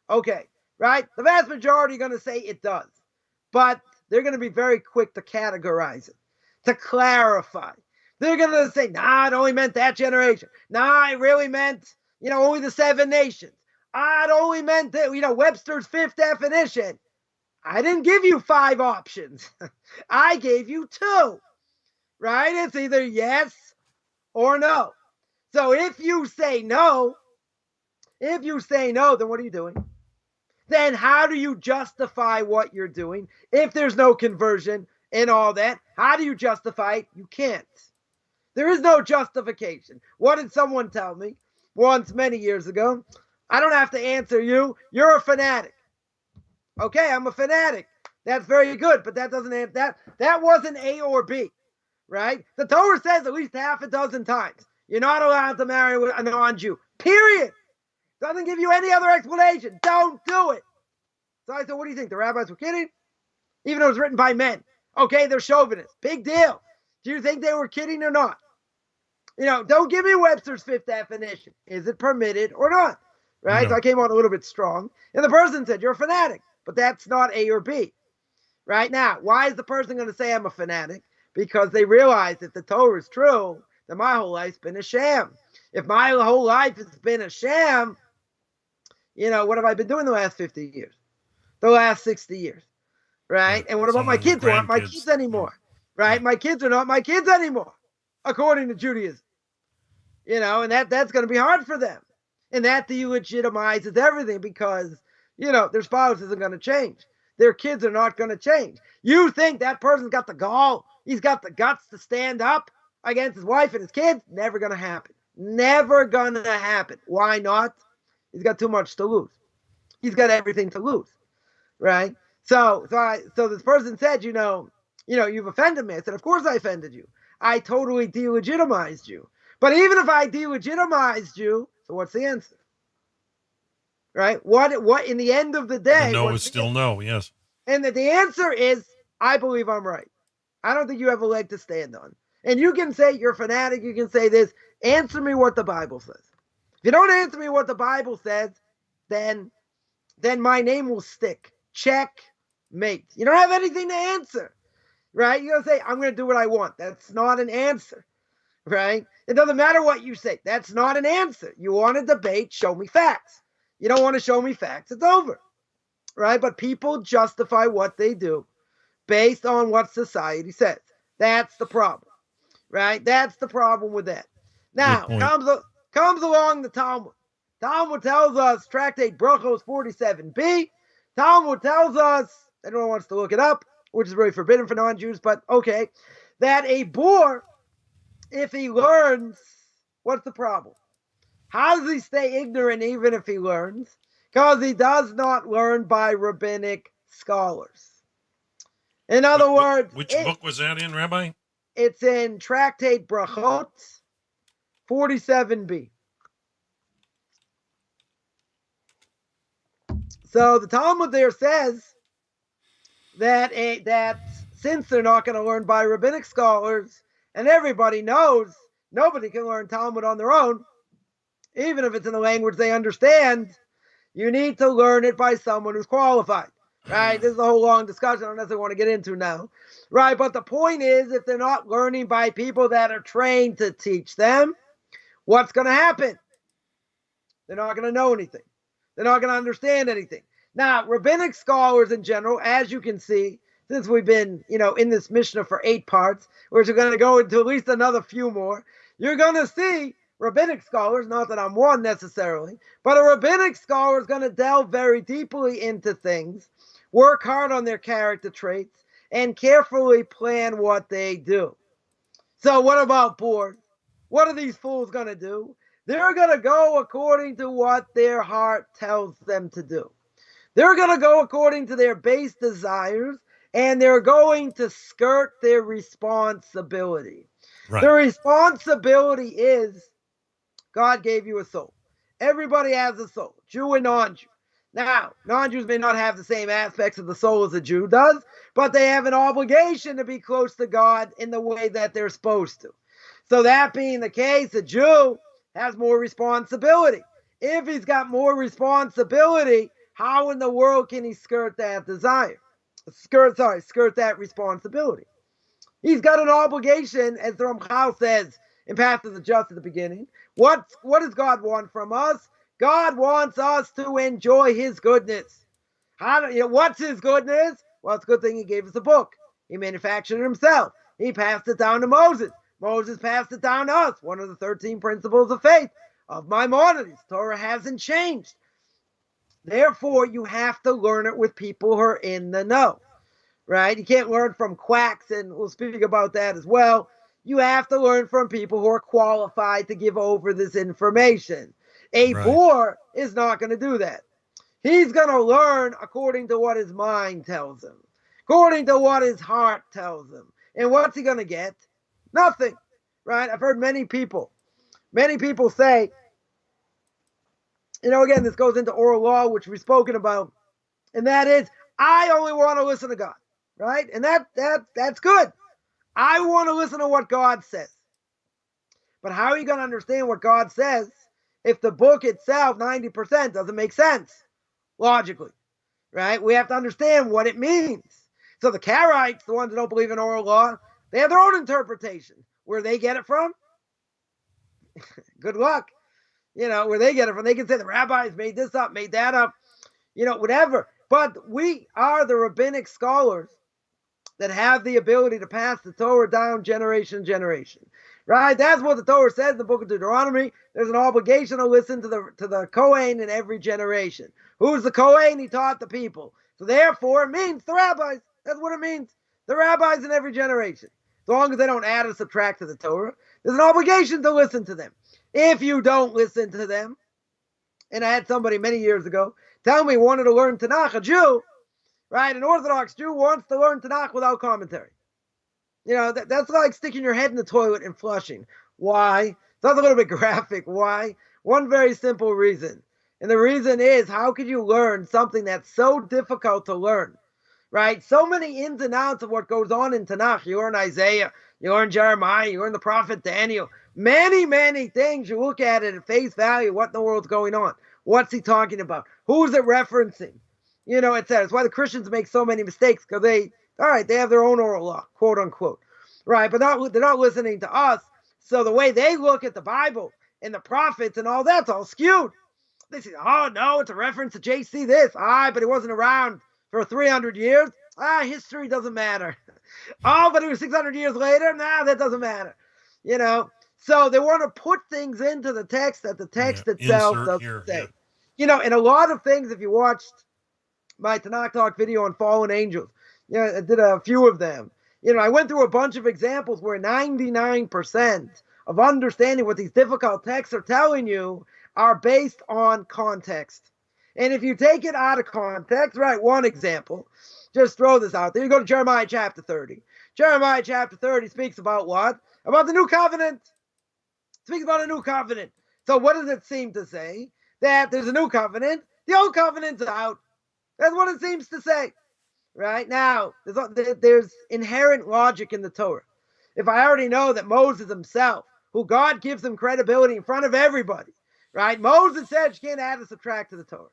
Okay, right? The vast majority are going to say it does. But they're going to be very quick to categorize it, to clarify. They're going to say, nah, it only meant that generation. Nah, it really meant, only the 7 nations. It only meant that, Webster's 5th definition. I didn't give you 5 options. I gave you 2, right? It's either yes or no. So if you say no, then what are you doing? Then how do you justify what you're doing? If there's no conversion and all that, how do you justify it? You can't. There is no justification. What did someone tell me once many years ago? I don't have to answer you. You're a fanatic. Okay, I'm a fanatic. That's very good, but that doesn't that wasn't A or B, right? The Torah says at least half a dozen times you're not allowed to marry a non-Jew. Period. Doesn't give you any other explanation. Don't do it. So I said, what do you think? The rabbis were kidding? Even though it was written by men. Okay, they're chauvinists. Big deal. Do you think they were kidding or not? Don't give me Webster's 5th definition. Is it permitted or not? Right? No. So I came on a little bit strong. And the person said, you're a fanatic. But that's not A or B. Right now, why is the person going to say I'm a fanatic? Because they realize that the Torah is true, that my whole life's been a sham. If my whole life has been a sham, what have I been doing the last 50 years? The last 60 years, right? And what about my kids who aren't my kids anymore, right? My kids are not my kids anymore, according to Judaism. And that's going to be hard for them. And that delegitimizes everything because, their spouse isn't going to change. Their kids are not going to change. You think that person's got the gall, he's got the guts to stand up against his wife and his kids? Never going to happen. Never going to happen. Why not? He's got too much to lose. He's got everything to lose, right? So this person said, you've offended me. I said, of course I offended you. I totally delegitimized you. But even if I delegitimized you, so what's the answer? Right? What in the end of the day? No is still no, yes. And the answer is, I believe I'm right. I don't think you have a leg to stand on. And you can say you're a fanatic, you can say this. Answer me what the Bible says. If you don't answer me what the Bible says, then my name will stick. Checkmate. You don't have anything to answer. Right? You're going to say, I'm going to do what I want. That's not an answer. Right? It doesn't matter what you say. That's not an answer. You want to debate, show me facts. You don't want to show me facts, it's over. Right? But people justify what they do based on what society says. That's the problem. Right? That's the problem with that. Now, comes along the Talmud. Talmud tells us, Tractate Brachos 47b, Talmud tells us, anyone wants to look it up, which is really forbidden for non-Jews, but okay, that a boor, if he learns, what's the problem? How does he stay ignorant even if he learns? Because he does not learn by rabbinic scholars. In other words... Which book was that in, Rabbi? It's in Tractate Brachot 47b. So the Talmud there says that since they're not going to learn by rabbinic scholars, and everybody knows nobody can learn Talmud on their own, even if it's in a language they understand, You need to learn it by someone who's qualified, right? This is a whole long discussion I don't necessarily want to get into now, right? But the point is, if they're not learning by people that are trained to teach them, what's going to happen? They're not going to know anything. They're not going to understand anything. Now, rabbinic scholars in general, as you can see, since we've been, in this Mishnah for 8 parts, which we're going to go into at least another few more, you're going to see rabbinic scholars, not that I'm one necessarily, but a rabbinic scholar is going to delve very deeply into things, work hard on their character traits, and carefully plan what they do. So what about boards? What are these fools going to do? They're going to go according to what their heart tells them to do. They're going to go according to their base desires, and they're going to skirt their responsibility. Right. The responsibility is God gave you a soul. Everybody has a soul, Jew and non-Jew. Now, non-Jews may not have the same aspects of the soul as a Jew does, but they have an obligation to be close to God in the way that they're supposed to. So that being the case, a Jew has more responsibility. If he's got more responsibility, how in the world can he skirt that desire? Skirt that responsibility. He's got an obligation, as the Ramchal says in Path of the Just at the beginning. What does God want from us? God wants us to enjoy his goodness. What's his goodness? Well, it's a good thing he gave us a book. He manufactured it himself. He passed it down to Moses. Moses passed it down to us. One of the 13 principles of faith of Maimonides. Torah hasn't changed. Therefore, you have to learn it with people who are in the know, right? You can't learn from quacks, and we'll speak about that as well. You have to learn from people who are qualified to give over this information. A boor is not going to do that. He's going to learn according to what his mind tells him, according to what his heart tells him. And what's he going to get? Nothing, right? I've heard many people say, again, this goes into oral law, which we've spoken about, and that is, I only want to listen to God, right? And that's good. I want to listen to what God says. But how are you going to understand what God says if the book itself, 90%, doesn't make sense logically, right? We have to understand what it means. So the Karaites, the ones that don't believe in oral law, they have their own interpretation. Where they get it from, good luck. Where they get it from, they can say the rabbis made this up, made that up, whatever. But we are the rabbinic scholars that have the ability to pass the Torah down generation to generation, right? That's what the Torah says in the book of Deuteronomy. There's an obligation to listen to the Kohen in every generation. Who's the Kohen? He taught the people. So therefore, it means the rabbis. That's what it means. The rabbis in every generation. As long as they don't add or subtract to the Torah, there's an obligation to listen to them. If you don't listen to them, and I had somebody many years ago tell me he wanted to learn Tanakh, a Jew, right? An Orthodox Jew wants to learn Tanakh without commentary. That's like sticking your head in the toilet and flushing. Why? That's a little bit graphic. Why? One very simple reason. And the reason is, how could you learn something that's so difficult to learn? Right? So many ins and outs of what goes on in Tanakh. You learn Isaiah, you learn Jeremiah, you learn the prophet Daniel. Many, many things. You look at it at face value. What in the world's going on? What's he talking about? Who's it referencing? Etc. It's why the Christians make so many mistakes, because they have their own oral law, quote unquote. Right? But they're not listening to us. So the way they look at the Bible and the prophets and all that's all skewed. They say, oh no, it's a reference to JC this. But he wasn't around for 300 years. History doesn't matter. Oh, but it was 600 years later. That doesn't matter. So they want to put things into the text that the text itself doesn't say. And a lot of things, if you watched my Tanakh Talk video on fallen angels, I did a few of them. I went through a bunch of examples where 99% of understanding what these difficult texts are telling you are based on context. And if you take it out of context, right, one example, just throw this out there. You go to Jeremiah chapter 30. Jeremiah chapter 30 speaks about what? About the new covenant. Speaks about a new covenant. So what does it seem to say? That there's a new covenant. The old covenant's out. That's what it seems to say. Right? Now, there's inherent logic in the Torah. If I already know that Moses himself, who God gives him credibility in front of everybody, right? Moses said you can't add or subtract to the Torah.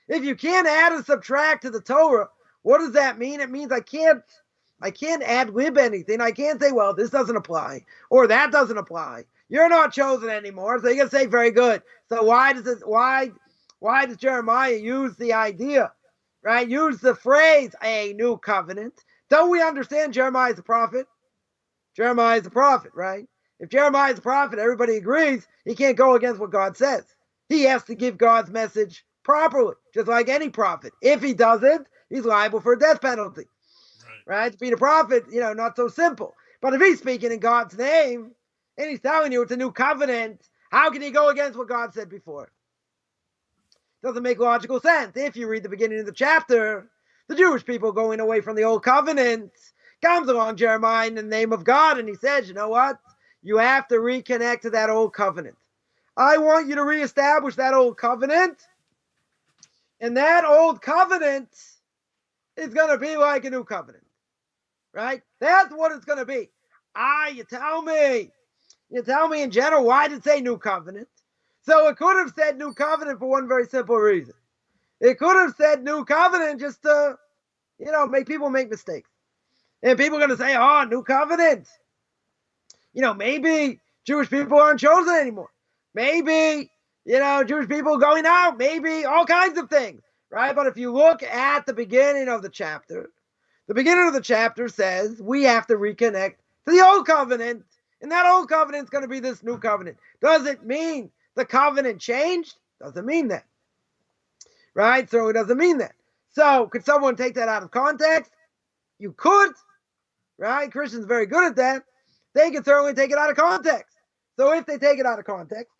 If you can't add and subtract to the Torah, what does that mean? It means I can't ad lib anything. I can't say, well, this doesn't apply or that doesn't apply. You're not chosen anymore. So you can say, very good. So why does Jeremiah use the idea, right? Use the phrase, a new covenant. Don't we understand Jeremiah is a prophet? Jeremiah is a prophet, right? If Jeremiah is a prophet, everybody agrees he can't go against what God says. He has to give God's message properly, just like any prophet. If he doesn't, he's liable for a death penalty. Right? To be the prophet, not so simple. But if he's speaking in God's name and he's telling you it's a new covenant, how can he go against what God said before? Doesn't make logical sense. If you read the beginning of the chapter, the Jewish people going away from the old covenant, comes along Jeremiah in the name of God, and he says, you know what? You have to reconnect to that old covenant. I want you to reestablish that old covenant, and that old covenant is going to be like a new covenant, right? That's what it's going to be. You tell me in general, why did it say new covenant? So it could have said new covenant for one very simple reason. It could have said new covenant just to, make people make mistakes. And people are going to say, oh, new covenant. Maybe Jewish people aren't chosen anymore. Maybe, Jewish people going out. Maybe all kinds of things, right? But if you look at the beginning of the chapter says we have to reconnect to the old covenant. And that old covenant is going to be this new covenant. Does it mean the covenant changed? Doesn't mean that. Right? So it doesn't mean that. So could someone take that out of context? You could. Right? Christians are very good at that. They can certainly take it out of context. So if they take it out of context,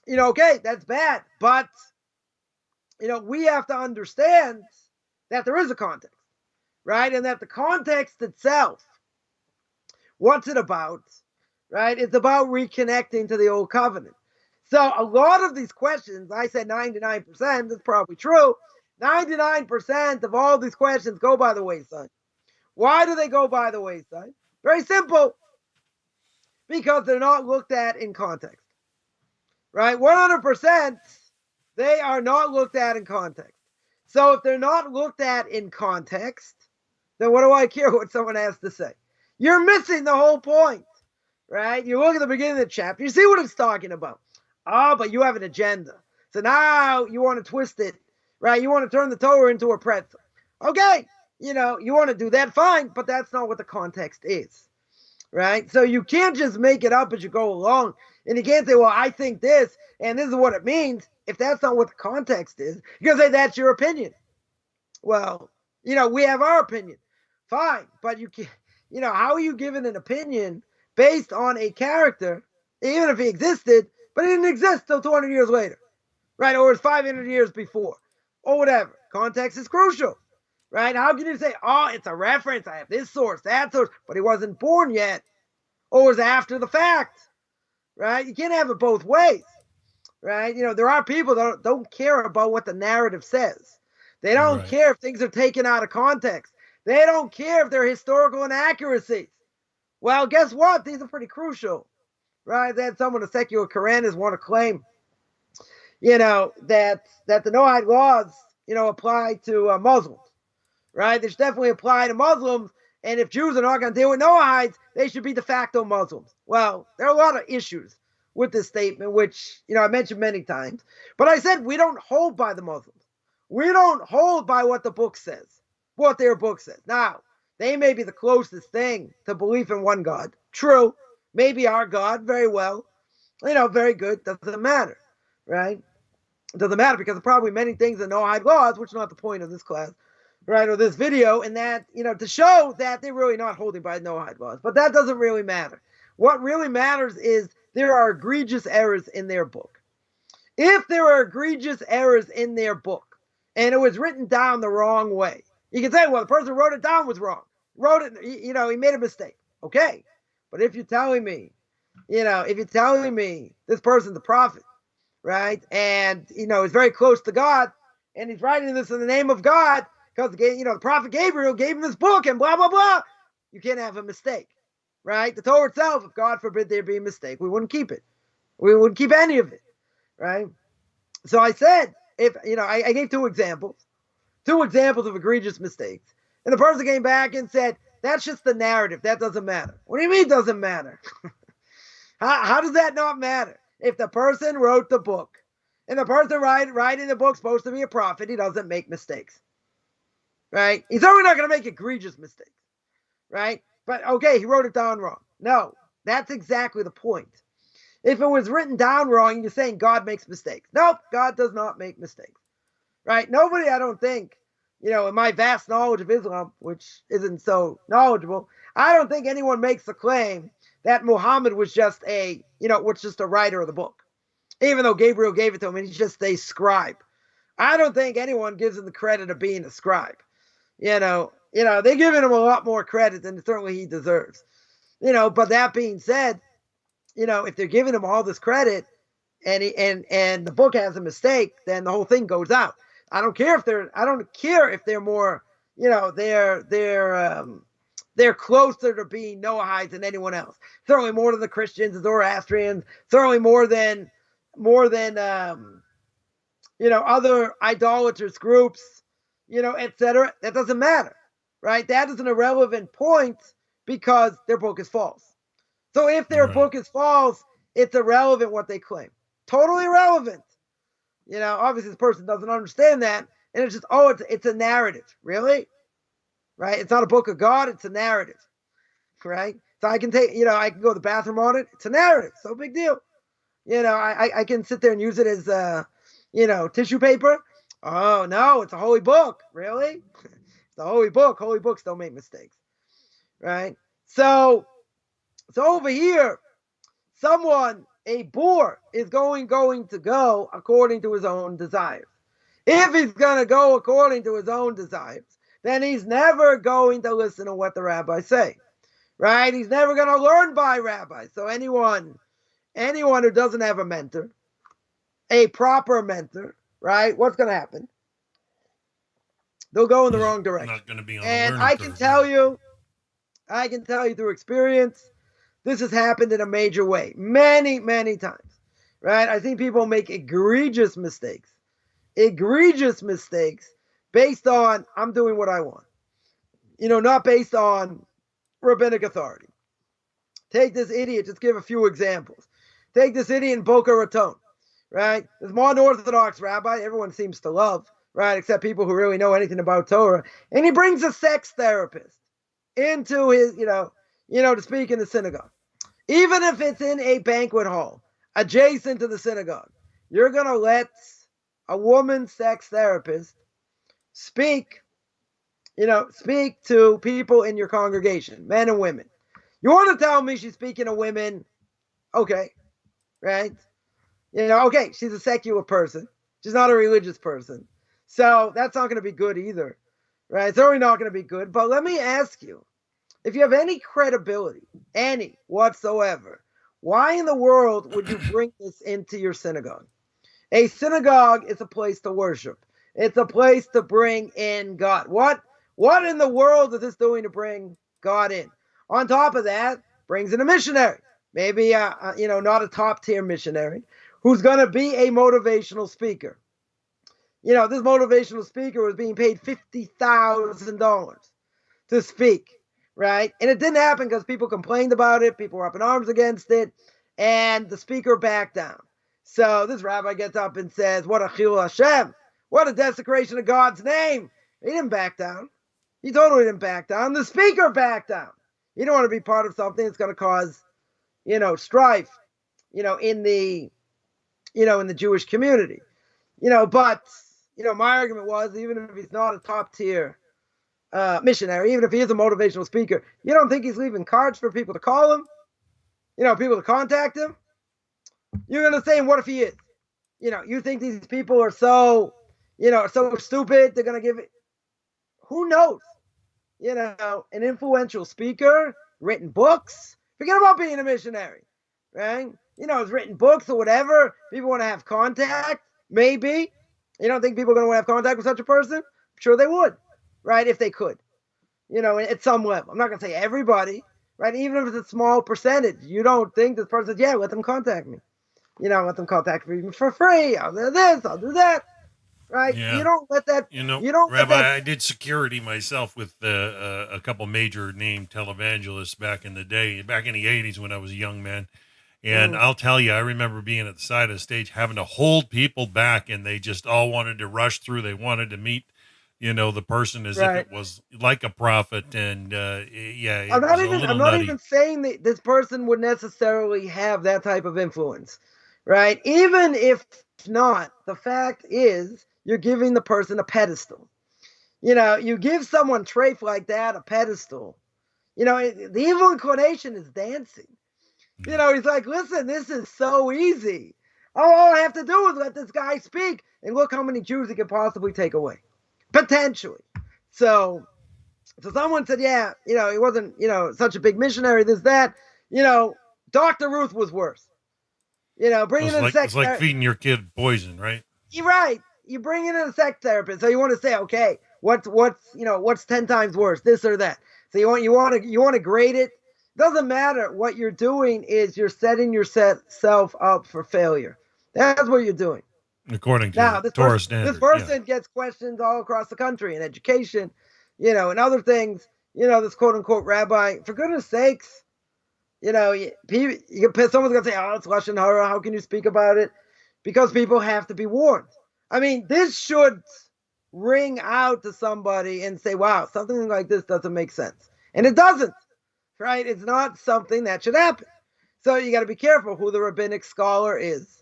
okay, that's bad. But, we have to understand that there is a context, right? And that the context itself, what's it about, right? It's about reconnecting to the old covenant. So a lot of these questions, I said 99%, that's probably true. 99% of all these questions go by the wayside. Why do they go by the wayside? Very simple. Because they're not looked at in context. Right? 100%, they are not looked at in context. So if they're not looked at in context, then what do I care what someone has to say? You're missing the whole point. Right? You look at the beginning of the chapter, you see what it's talking about. Oh, but you have an agenda. So now you want to twist it. Right? You want to turn the Torah into a pretzel. Okay. You want to do that, fine, but that's not what the context is. Right? So you can't just make it up as you go along. And you can't say, well, I think this, and this is what it means. If that's not what the context is, you can say that's your opinion. Well, we have our opinion. Fine. But you can't, how are you giving an opinion based on a character, even if he existed, but he didn't exist till 200 years later? Right? Or it's 500 years before. Or whatever. Context is crucial. Right? How can you say, oh, it's a reference, I have this source, that source, but he wasn't born yet, or was after the fact, right? You can't have it both ways, right? There are people that don't care about what the narrative says. They don't care if things are taken out of context. They don't care if they're historical inaccuracies. Well, guess what? These are pretty crucial, right? That some of the secular Quranists want to claim, that the Noahide laws, apply to Muslims. Right? They should definitely apply to Muslims. And if Jews are not going to deal with Noahides, they should be de facto Muslims. Well, there are a lot of issues with this statement, which, I mentioned many times. But I said we don't hold by the Muslims. We don't hold by what the book says, what their book says. Now, they may be the closest thing to belief in one God. True. Maybe our God, very well. Very good. Doesn't matter. Right? It doesn't matter because there are probably many things in Noahide laws, which is not the point of this class. Right, or this video, and that, to show that they're really not holding by Noahide laws. But that doesn't really matter. What really matters is there are egregious errors in their book. If there are egregious errors in their book, and it was written down the wrong way, you can say, well, the person who wrote it down was wrong. Wrote it, he made a mistake. Okay. But if you're telling me, this person's a prophet, right, and, is very close to God, and he's writing this in the name of God, because, the prophet Gabriel gave him this book and blah, blah, blah. You can't have a mistake, right? The Torah itself, if God forbid there be a mistake, we wouldn't keep it. We wouldn't keep any of it, right? So I said, if, I gave two examples of egregious mistakes. And the person came back and said, that's just the narrative. That doesn't matter. What do you mean doesn't matter? How does that not matter? If the person wrote the book and the person writing the book is supposed to be a prophet, he doesn't make mistakes, right? He's certainly not going to make egregious mistakes, right? But okay, he wrote it down wrong. No, that's exactly the point. If it was written down wrong, you're saying God makes mistakes. Nope, God does not make mistakes, right? Nobody, I don't think, in my vast knowledge of Islam, which isn't so knowledgeable, I don't think anyone makes the claim that Muhammad was just a writer of the book, even though Gabriel gave it to him and he's just a scribe. I don't think anyone gives him the credit of being a scribe. They're giving him a lot more credit than certainly he deserves. But that being said, if they're giving him all this credit and the book has a mistake, then the whole thing goes out. I don't care if they're more, they're closer to being Noahites than anyone else. Certainly more than the Christians, the Zoroastrians, certainly more than other idolaters groups, etc. That doesn't matter, right? That is an irrelevant point because their book is false. So if their book is false, it's irrelevant what they claim. Totally irrelevant. Obviously this person doesn't understand that, and it's just, it's a narrative. Really? Right? It's not a book of God, it's a narrative. Right? So I can I can go to the bathroom on it. It's a narrative. So big deal. I can sit there and use it as tissue paper. Oh no, it's a holy book. Really? It's a holy book. Holy books don't make mistakes. Right? So over here, a boor is going to go according to his own desires. If he's going to go according to his own desires, then he's never going to listen to what the rabbis say, right? He's never going to learn by rabbis. So anyone who doesn't have a mentor, a proper mentor, right? What's going to happen? They'll go in the wrong direction. Not going to be on and I can tell you through experience, this has happened in a major way, many, many times, right? I think people make egregious mistakes based on, I'm doing what I want, not based on rabbinic authority. Take this idiot, just give a few examples. Take this idiot in Boca Raton, right? This modern Orthodox rabbi, everyone seems to love, right? Except people who really know anything about Torah. And he brings a sex therapist into his, to speak in the synagogue. Even if it's in a banquet hall adjacent to the synagogue, you're going to let a woman sex therapist speak to people in your congregation, men and women. You want to tell me she's speaking to women? Okay, right? Okay, she's a secular person. She's not a religious person. So that's not going to be good either, right? It's already not going to be good. But let me ask you, if you have any credibility, any whatsoever, why in the world would you bring this into your synagogue? A synagogue is a place to worship. It's a place to bring in God. What in the world is this doing to bring God in? On top of that, brings in a missionary. Maybe, not a top tier missionary who's going to be a motivational speaker. This motivational speaker was being paid $50,000 to speak. Right? And it didn't happen because people complained about it. People were up in arms against it. And the speaker backed down. So this rabbi gets up and says, what a chilul Hashem. What a desecration of God's name. He didn't back down. He totally didn't back down. The speaker backed down. You don't want to be part of something that's going to cause, strife, in the Jewish community. But my argument was, even if he's not a top tier missionary, even if he is a motivational speaker, you don't think he's leaving cards for people to call him? People to contact him? You're going to say, what if he is? You think these people are so stupid, they're going to give it? Who knows? An influential speaker, written books. Forget about being a missionary, right? Has written books or whatever. People want to have contact, maybe. You don't think people are going to want to have contact with such a person? I'm sure they would. Right, if they could, at some level. I'm not going to say everybody, right? Even if it's a small percentage, you don't think this person says, yeah, let them contact me. Let them contact me for free. I'll do this, I'll do that. right? Yeah. You don't let that. You know, You don't let Rabbi, that. I did security myself with a couple major name televangelists back in the day, back in the 80s when I was a young man. And I'll tell you, I remember being at the side of the stage, having to hold people back, and they just all wanted to rush through. They wanted to meet, the person as if Right. it was like a prophet. And yeah, I'm it not was a even. I'm little not nutty. even saying that this person would necessarily have that type of influence, right? Even if not, the fact is you're giving the person a pedestal. You give someone traits like that a pedestal. The evil inclination is dancing. He's like, listen, this is so easy. All I have to do is let this guy speak, and look how many Jews he could possibly take away, potentially. So someone said, yeah, he wasn't, such a big missionary, this, that, Dr. Ruth was worse. Bringing in It's like feeding your kid poison, right? You're right. You bring in a sex therapist. So you want to say, okay, what's 10 times worse, this or that. So you want to grade it. Doesn't matter. What you're doing is you're setting yourself up for failure. That's what you're doing. According to Now, Torah this standard. person gets questions all across the country in education, and other things. This quote unquote rabbi, for goodness sakes, someone's gonna say, "Oh, it's lashon hara. How can you speak about it?" Because people have to be warned. I mean, this should ring out to somebody and say, "Wow, something like this doesn't make sense," and it doesn't. Right? It's not something that should happen. So you got to be careful who the rabbinic scholar is,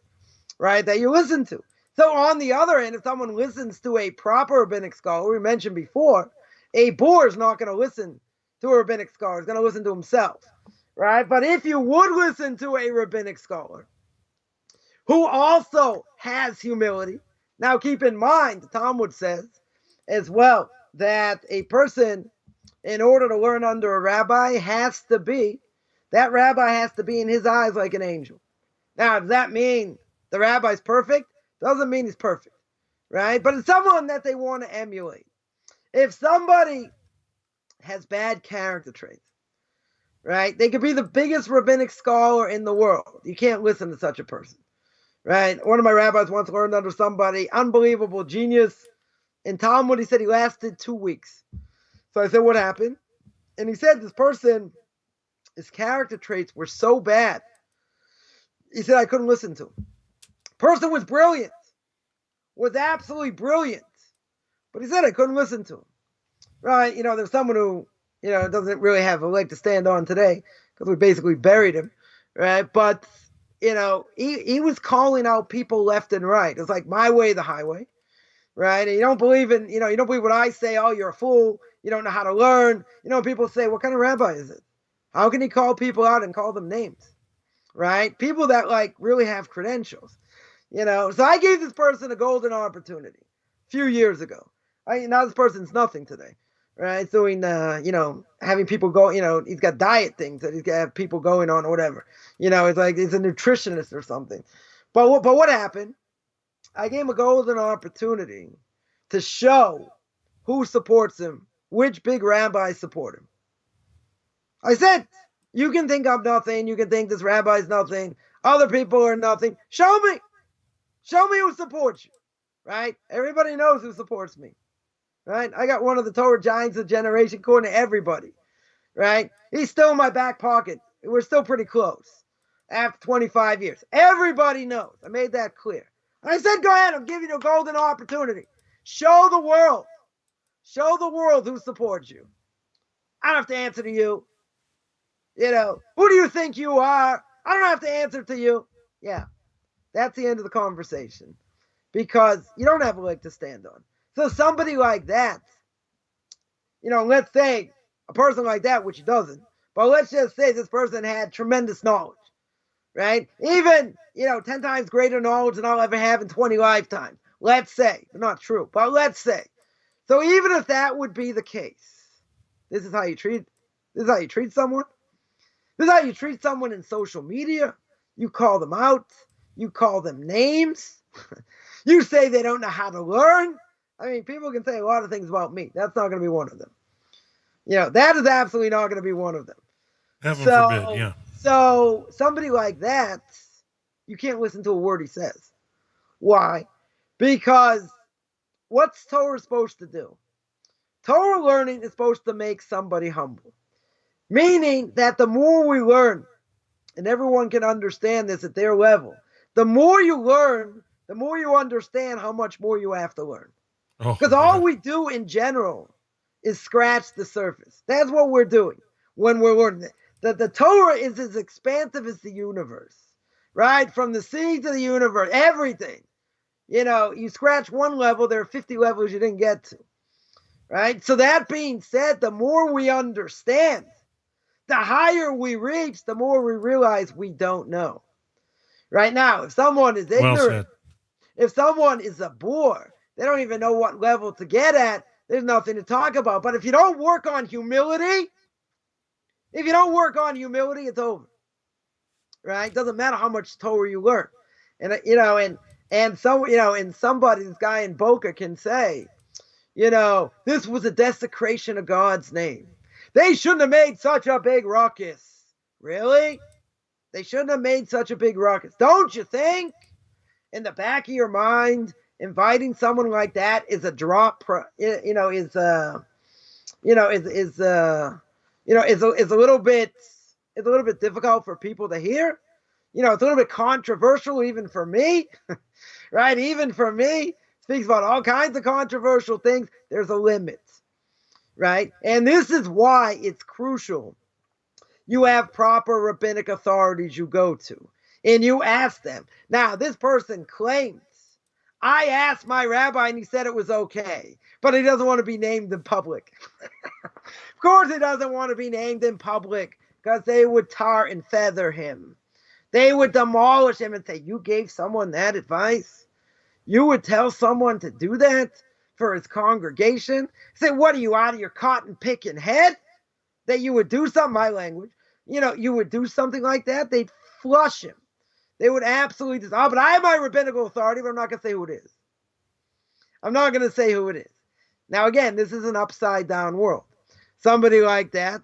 right? That you listen to. So on the other end, if someone listens to a proper rabbinic scholar, we mentioned before, a boor is not going to listen to a rabbinic scholar. He's going to listen to himself, right? But if you would listen to a rabbinic scholar who also has humility, now keep in mind, the Talmud says as well that a person, in order to learn under a rabbi, that rabbi has to be in his eyes like an angel. Now, does that mean the rabbi's perfect? Doesn't mean he's perfect, right? But it's someone that they want to emulate. If somebody has bad character traits, right, they could be the biggest rabbinic scholar in the world. You can't listen to such a person, right? One of my rabbis once learned under somebody, unbelievable genius. In Talmud, he said he lasted 2 weeks. So I said, what happened? And he said this person, his character traits were so bad. He said, I couldn't listen to him. Person was brilliant, was absolutely brilliant. But he said, I couldn't listen to him. Right? There's someone who, doesn't really have a leg to stand on today because we basically buried him. Right? But, he was calling out people left and right. It's like my way, the highway. Right? And you don't believe what I say. Oh, you're a fool. You don't know how to learn. People say, what kind of rabbi is it? How can he call people out and call them names? Right? People that really have credentials. So I gave this person a golden opportunity a few years ago. Now this person's nothing today. Right? Doing, having people go, he's got diet things that he's got to have people going on or whatever. It's like he's a nutritionist or something. But what happened? I gave him a golden opportunity to show who supports him, which big rabbis support him. I said, you can think I'm nothing. You can think this rabbi's nothing. Other people are nothing. Show me. Show me who supports you. Right? Everybody knows who supports me. Right? I got one of the Torah giants of generation according to everybody. Right? He's still in my back pocket. We're still pretty close after 25 years. Everybody knows. I made that clear. I said, go ahead. I'm giving you a golden opportunity. Show the world. Show the world who supports you. I don't have to answer to you. Who do you think you are? I don't have to answer to you. Yeah, that's the end of the conversation because you don't have a leg to stand on. So somebody like that, let's say a person like that, which he doesn't, but let's just say this person had tremendous knowledge, right? Even, 10 times greater knowledge than I'll ever have in 20 lifetimes. Let's say, not true, but let's say. So even if that would be the case, this is how you treat someone. This is how you treat someone in social media. You call them out. You call them names. You say they don't know how to learn. I mean, people can say a lot of things about me. That's not going to be one of them. That is absolutely not going to be one of them. Heaven forbid, yeah. So somebody like that, you can't listen to a word he says. Why? Because what's Torah supposed to do? Torah learning is supposed to make somebody humble. Meaning that the more we learn, and everyone can understand this at their level, the more you learn, the more you understand how much more you have to learn. Because all we do in general is scratch the surface. That's what we're doing when we're learning. The Torah is as expansive as the universe, right? From the sea to the universe, everything. You scratch one level, there are 50 levels you didn't get to, right? So that being said, the more we understand, the higher we reach, the more we realize we don't know. Right now, if someone is ignorant, if someone is a bore, they don't even know what level to get at, there's nothing to talk about. But if you don't work on humility, it's over. Right? It doesn't matter how much Torah you learn. And somebody, this guy in Boca can say, this was a desecration of God's name. They shouldn't have made such a big ruckus. Really? They shouldn't have made such a big ruckus. Don't you think? In the back of your mind, inviting someone like that is a drop. Is a little bit difficult for people to hear. It's a little bit controversial even for me, right? Even for me, speaks about all kinds of controversial things. There's a limit, right? And this is why it's crucial. You have proper rabbinic authorities you go to, and you ask them. Now, this person claims, I asked my rabbi and he said it was okay, but he doesn't want to be named in public. Of course he doesn't want to be named in public because they would tar and feather him. They would demolish him and say, you gave someone that advice? You would tell someone to do that for his congregation? Say, what are you, out of your cotton picking head? That you would do something, my language, you would do something like that, they'd flush him. They would absolutely just, but I have my rabbinical authority, but I'm not going to say who it is. I'm not going to say who it is. Now, again, this is an upside down world. Somebody like that,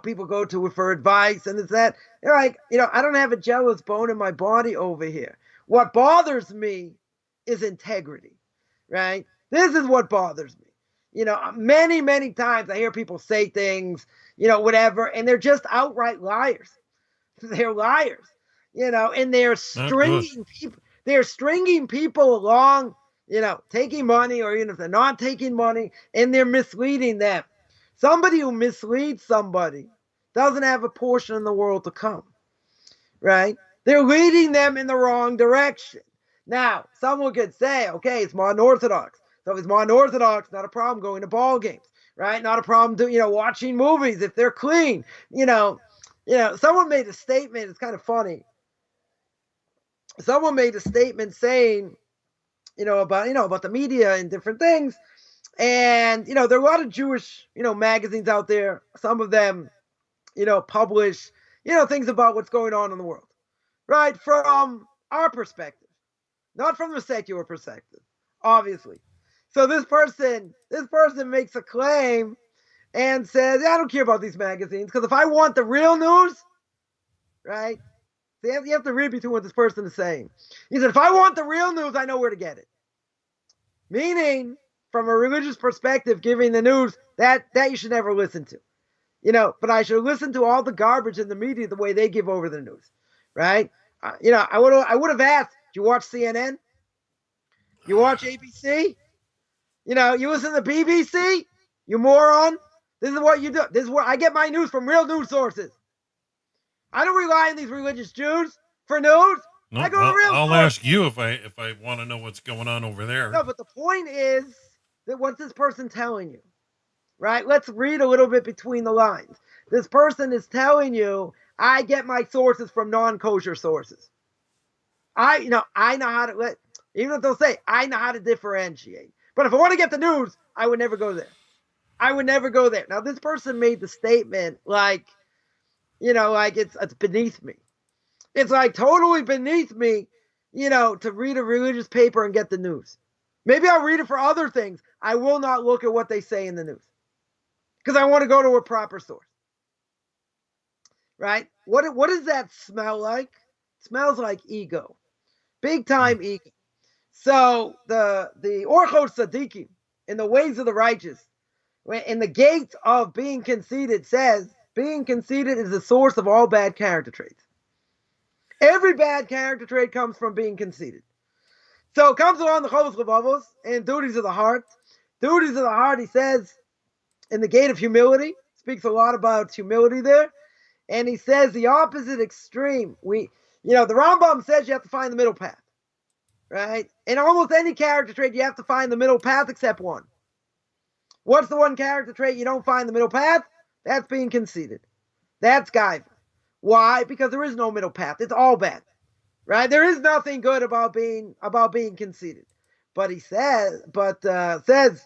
people go to it for advice, and it's that, they're like, I don't have a jealous bone in my body over here. What bothers me is integrity, right? This is what bothers me. Many, many times I hear people say things, whatever, and they're just outright liars. They're liars, and they're stringing people. They're stringing people along, taking money, or even if they're not taking money, and they're misleading them. Somebody who misleads somebody doesn't have a portion in the world to come, right? They're leading them in the wrong direction. Now, someone could say, okay, it's modern Orthodox. So if it's modern Orthodox, not a problem going to ball games, right? Not a problem watching movies if they're clean. Someone made a statement, it's kind of funny. Someone made a statement saying, about the media and different things. And, there are a lot of Jewish, magazines out there. Some of them, publish, things about what's going on in the world, right? From our perspective, not from the secular perspective, obviously. So this person makes a claim and says, I don't care about these magazines because if I want the real news, right? So you have to read between what this person is saying. He said, if I want the real news, I know where to get it. Meaning, from a religious perspective, giving the news, that you should never listen to. But I should listen to all the garbage in the media the way they give over the news, right? I would have asked, do you watch CNN? You watch ABC? You listen to BBC? You moron? This is what you do. This is where I get my news from, real news sources. I don't rely on these religious Jews for news. No, I go to real. I'll ask you if I want to know what's going on over there. No, but the point is that what's this person telling you, right? Let's read a little bit between the lines. This person is telling you, I get my sources from non-kosher sources. I know how to even if they'll say, I know how to differentiate. But if I want to get the news, I would never go there. I would never go there. Now, this person made the statement like it's beneath me. It's like totally beneath me, to read a religious paper and get the news. Maybe I'll read it for other things. I will not look at what they say in the news because I want to go to a proper source. Right? What does that smell like? It smells like ego. Big time ego. So the Orchos Tzadikim, in the ways of the righteous, in the gate of being conceited, says being conceited is the source of all bad character traits. Every bad character trait comes from being conceited. So it comes along the Chovos Levavos and duties of the heart. Duties of the heart, he says, in the gate of humility, speaks a lot about humility there. And he says the opposite extreme. The Rambam says you have to find the middle path, right? In almost any character trait, you have to find the middle path except one. What's the one character trait you don't find the middle path? That's being conceited. That's gaiva. Why? Because there is no middle path. It's all bad, right? There is nothing good about being conceited. But he says the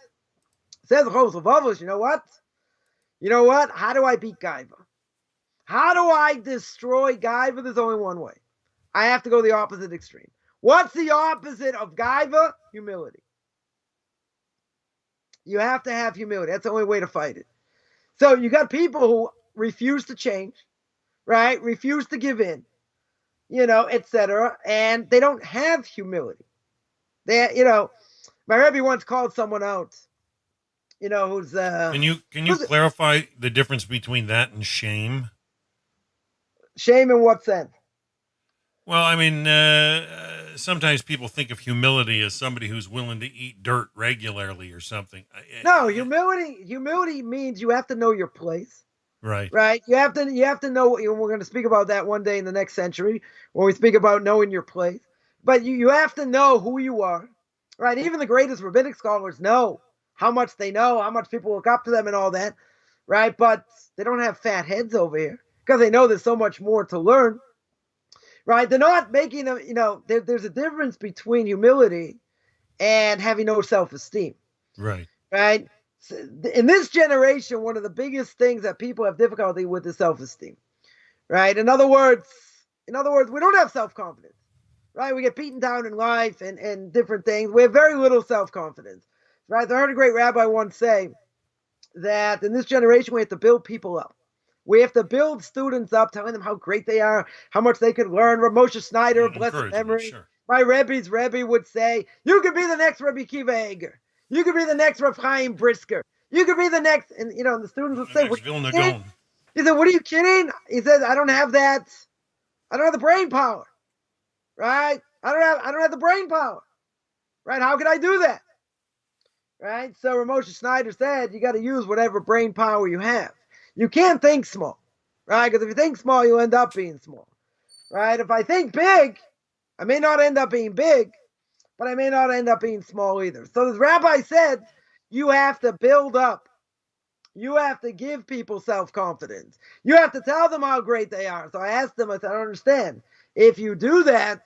Chovos Levavos, you know what? How do I beat gaiva? How do I destroy gaiva? There's only one way. I have to go the opposite extreme. What's the opposite of gaiva? Humility. You have to have humility. That's the only way to fight it. So you got people who refuse to change, right? Refuse to give in, etc. And they don't have humility. My Rebbe once called someone out, who's Can you clarify the difference between that and shame? Shame in what sense? Well, I mean, sometimes people think of humility as somebody who's willing to eat dirt regularly or something. No, humility means you have to know your place. Right. Right. You have to know. We're going to speak about that one day in the next century when we speak about knowing your place. But you have to know who you are. Right. Even the greatest rabbinic scholars know how much they know, how much people look up to them and all that. Right. But they don't have fat heads over here because they know there's so much more to learn. Right. They're not making them, there's a difference between humility and having no self-esteem. Right. Right. In this generation, one of the biggest things that people have difficulty with is self-esteem, right? In other words, we don't have self-confidence, right? We get beaten down in life and different things. We have very little self-confidence, right? I heard a great rabbi once say that in this generation, we have to build people up. We have to build students up, telling them how great they are, how much they could learn. Moshe Snyder, blessed memory, sure. My Rebbe's Rebbe would say, you could be the next Rabbi Kiva Eger. You could be the next Rav Chaim Brisker. You could be the next, and the students would say, he said, what are you kidding? He said, I don't have that. I don't have the brain power, right? I don't have the brain power, right? How could I do that, right? So Moshe Snyder said, you got to use whatever brain power you have. You can't think small, right? Because if you think small, you'll end up being small, right? If I think big, I may not end up being big, but I may not end up being small either. So the rabbi said, you have to build up. You have to give people self-confidence. You have to tell them how great they are. So I asked them, I said, I don't understand. If you do that,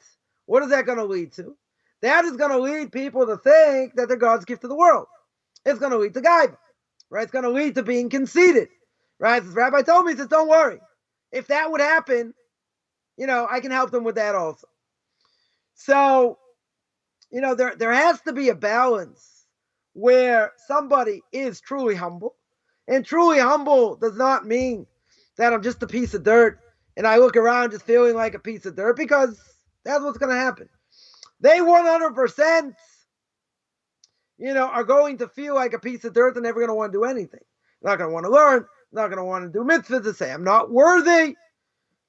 what is that going to lead to? That is going to lead people to think that they're God's gift to the world. It's going to lead to gaiva, right? It's going to lead to being conceited, right? The rabbi told me, he says, don't worry. If that would happen, I can help them with that also. So, there has to be a balance where somebody is truly humble. And truly humble does not mean that I'm just a piece of dirt and I look around just feeling like a piece of dirt, because that's what's going to happen. They 100%, are going to feel like a piece of dirt and never going to want to do anything. They're not going to want to learn. They're not going to want to do mitzvahs to say, I'm not worthy,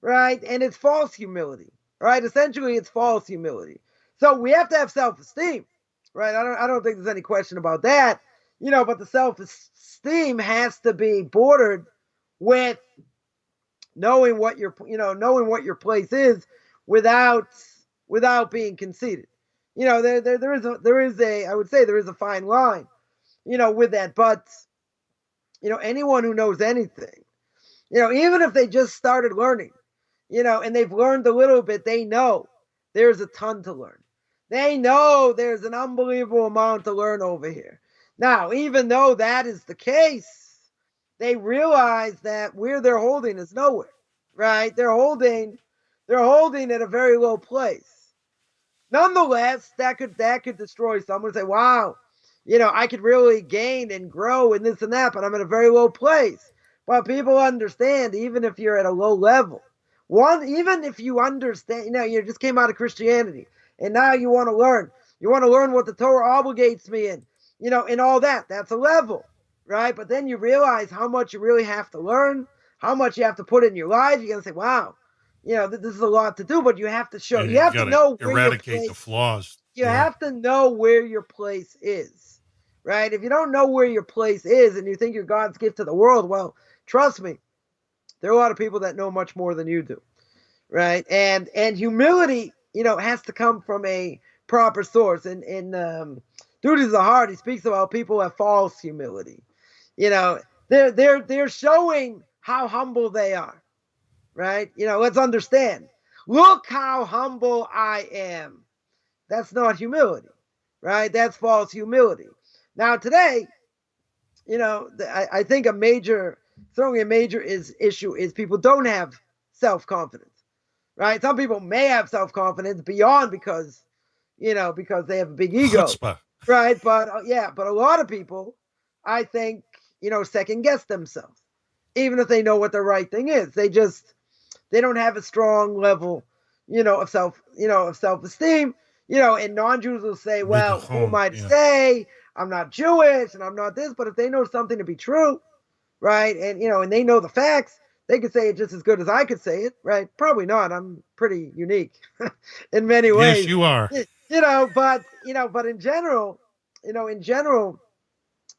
right? And it's false humility, right? Essentially, it's false humility. So we have to have self-esteem, right? I don't think there's any question about that, but the self-esteem has to be bordered with knowing what your place is without being conceited. There is a fine line, with that. But, anyone who knows anything, even if they just started learning, and they've learned a little bit, they know there's a ton to learn. They know there's an unbelievable amount to learn over here. Now, even though that is the case, they realize that where they're holding is nowhere, right? They're holding at a very low place. Nonetheless, that could destroy someone. Say, wow, I could really gain and grow in this and that, but I'm at a very low place. But people understand, even if you're at a low level, even if you understand, you just came out of Christianity and now you want to learn. You want to learn what the Torah obligates me in, in all that. That's a level, right? But then you realize how much you really have to learn, how much you have to put in your life. You're going to say, wow, this is a lot to do, but you have to show, And you have to know where eradicate the flaws. You have to know where your place is, right? If you don't know where your place is and you think you're God's gift to the world, well, trust me, there are a lot of people that know much more than you do, right? And humility, has to come from a proper source. In Duties of the Heart, he speaks about people have false humility. They're showing how humble they are, right? Let's understand. Look how humble I am. That's not humility, right? That's false humility. Now today, I think certainly a major issue is people don't have self-confidence, right? Some people may have self-confidence beyond because they have a big ego, chutzpah. Right? But but a lot of people, I think, second guess themselves, even if they know what the right thing is. They don't have a strong level, of self-esteem. And non-Jews will say, well, who am I to say? I'm not Jewish and I'm not this. But if they know something to be true, right, and and they know the facts, they could say it just as good as I could say it, right? Probably not. I'm pretty unique in many ways. Yes, you are. But in general,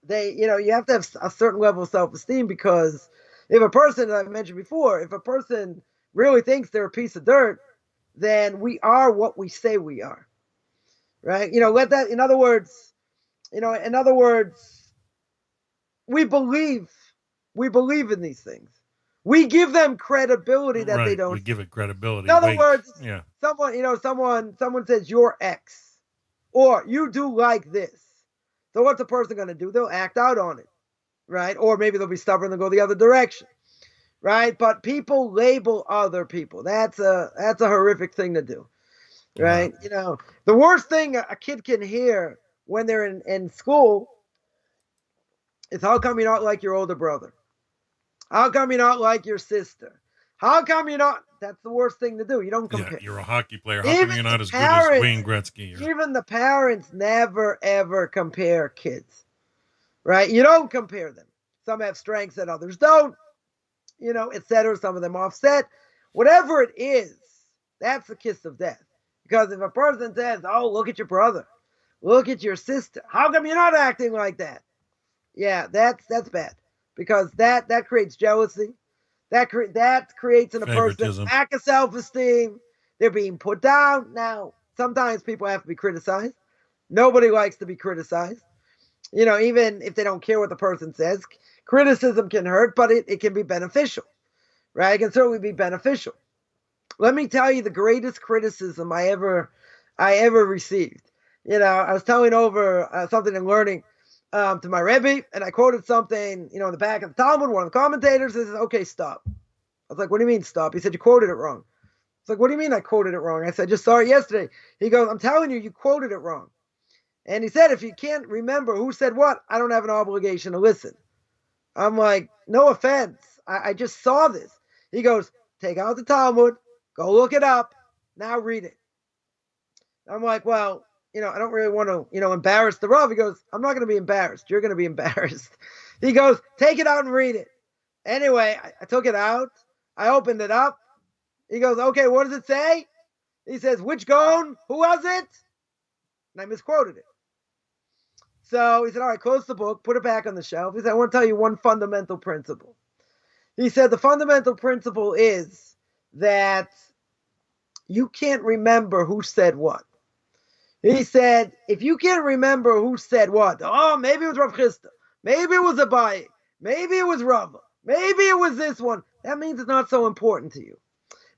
they, you have to have a certain level of self-esteem, because if a person, as I mentioned before, if a person really thinks they're a piece of dirt, then we are what we say we are, right? In other words, we believe in these things. We give them credibility that they don't. We give it credibility. In other words, someone says you're X, or you do like this. So what's the person going to do? They'll act out on it, right? Or maybe they'll be stubborn and go the other direction, right? But people label other people. That's a horrific thing to do, right? Wow. The worst thing a kid can hear when they're in school is, how come you're not like your older brother? How come you're not like your sister? How come you're not? That's the worst thing to do. You don't compare. Yeah, you're a hockey player. How come you're not as good as Wayne Gretzky? Even the parents never, ever compare kids, right? You don't compare them. Some have strengths that others don't, etc. Some of them offset. Whatever it is, that's the kiss of death. Because if a person says, oh, look at your brother, look at your sister, how come you're not acting like that? Yeah, that's bad. Because that creates jealousy. That creates in a person lack of self-esteem. They're being put down. Now, sometimes people have to be criticized. Nobody likes to be criticized. Even if they don't care what the person says, criticism can hurt, but it can be beneficial, right? It can certainly be beneficial. Let me tell you the greatest criticism I ever received. I was telling over something in learning to my Rebbe, and I quoted something, in the back of the Talmud. One of the commentators says, okay, stop. I was like, what do you mean stop? He said, you quoted it wrong. I was like, what do you mean I quoted it wrong? I said, I just saw it yesterday. He goes, I'm telling you, you quoted it wrong. And he said, if you can't remember who said what, I don't have an obligation to listen. I'm like, no offense. I just saw this. He goes, take out the Talmud, go look it up, now read it. I'm like, well, I don't really want to, embarrass the Rav. He goes, I'm not going to be embarrassed. You're going to be embarrassed. He goes, take it out and read it. Anyway, I took it out. I opened it up. He goes, okay, what does it say? He says, which Gaon? Who was it? And I misquoted it. So he said, all right, close the book, put it back on the shelf. He said, I want to tell you one fundamental principle. He said, the fundamental principle is that you can't remember who said what. He said, if you can't remember who said what, oh, maybe it was Rav Chisda, maybe it was Abaye, maybe it was Rava, maybe it was this one, that means it's not so important to you.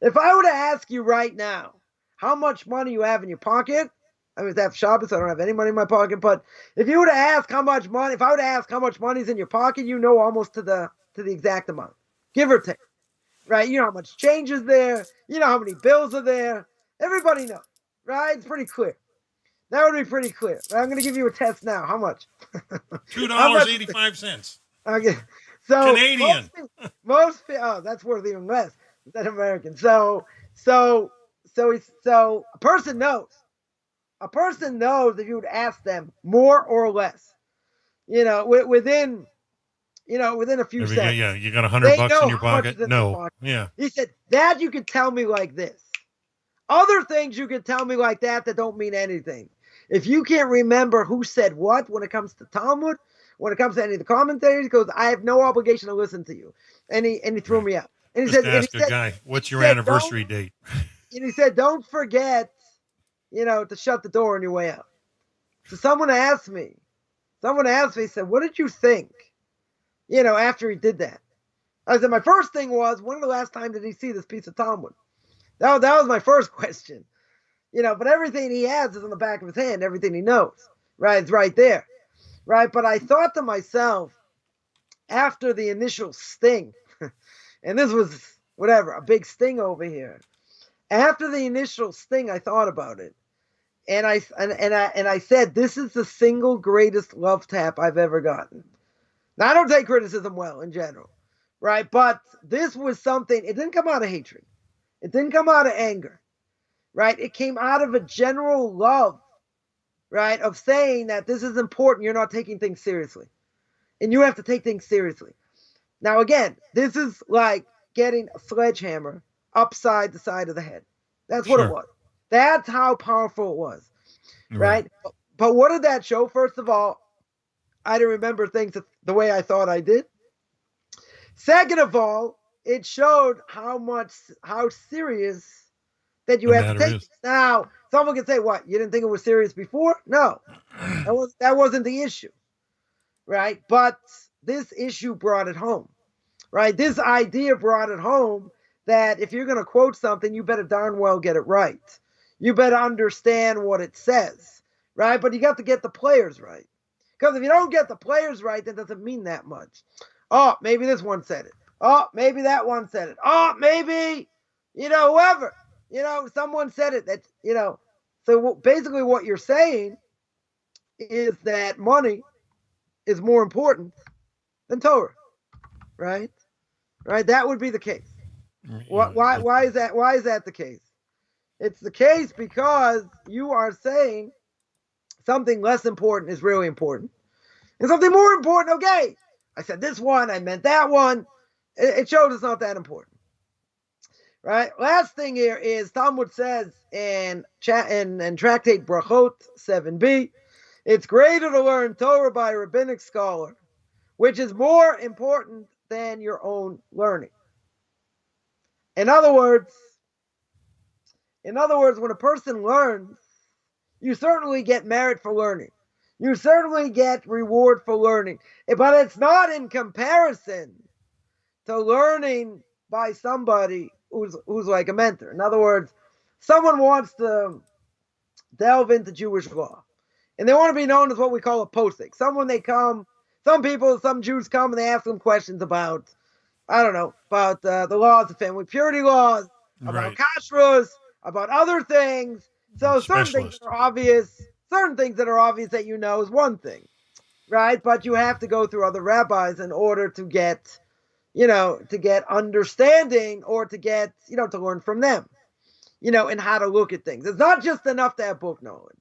If I were to ask you right now how much money you have in your pocket, I mean, it's after Shabbos, I don't have any money in my pocket, but if you were to ask how much money, if I were to ask how much money's in your pocket, you know almost to the exact amount, give or take, right? You know how much change is there, you know how many bills are there, everybody knows, right? It's pretty clear. That would be pretty clear. I'm going to give you a test now. How much? $2.85. Okay. So Canadian. Most that's worth even less than American. So a person knows. a person knows if you would ask them more or less, within a few seconds. Yeah, you got $100 They know in your how much pocket? is in their No. pocket. Yeah. He said, that you can tell me like this. Other things you can tell me like that don't mean anything. If you can't remember who said what when it comes to Talmud, when it comes to any of the commentaries, he goes, I have no obligation to listen to you. And he threw me out. And he Just said, ask a guy, what's your anniversary date? And he said, don't forget, to shut the door on your way out. So someone asked me, said, what did you think, after he did that? I said, my first thing was, when the last time did he see this piece of Talmud? That was my first question. But everything he has is on the back of his hand, everything he knows, right? It's right there, right? But I thought to myself, after the initial sting, and this was, a big sting over here. After the initial sting, I thought about it. And I said, this is the single greatest love tap I've ever gotten. Now, I don't take criticism well in general, right? But this was something, it didn't come out of hatred. It didn't come out of anger, right? It came out of a general love, right? Of saying that this is important. You're not taking things seriously. And you have to take things seriously. Now, again, this is like getting a sledgehammer upside the side of the head. That's what it was. That's how powerful it was, right? But what did that show? First of all, I didn't remember things the way I thought I did. Second of all, it showed how serious that you have to take it. Now, someone can say, what, you didn't think it was serious before? No, that wasn't the issue, right? But this issue brought it home, right? This idea brought it home that if you're going to quote something, you better darn well get it right. You better understand what it says, right? But you got to get the players right. Because if you don't get the players right, that doesn't mean that much. Oh, maybe this one said it. Oh, maybe that one said it. Oh, maybe, whoever, someone said it. That, so basically what you're saying is that money is more important than Torah, right? Right? That would be the case. Why is that? Why is that the case? It's the case because you are saying something less important is really important, and something more important. Okay, I said this one, I meant that one. It shows it's not that important, right? Last thing here is Talmud says in Tractate Brachot 7b, it's greater to learn Torah by a rabbinic scholar, which is more important than your own learning. In other words, when a person learns, you certainly get merit for learning. You certainly get reward for learning. But it's not in comparison to learning by somebody who's like a mentor. In other words, someone wants to delve into Jewish law, and they want to be known as what we call a posek. Some Jews come and they ask them questions about, the laws of family purity laws, about kashrus, about other things. So certain things that are obvious that is one thing, right? But you have to go through other rabbis in order to get, to get understanding, or to get, to learn from them, and how to look at things. It's not just enough to have book knowledge.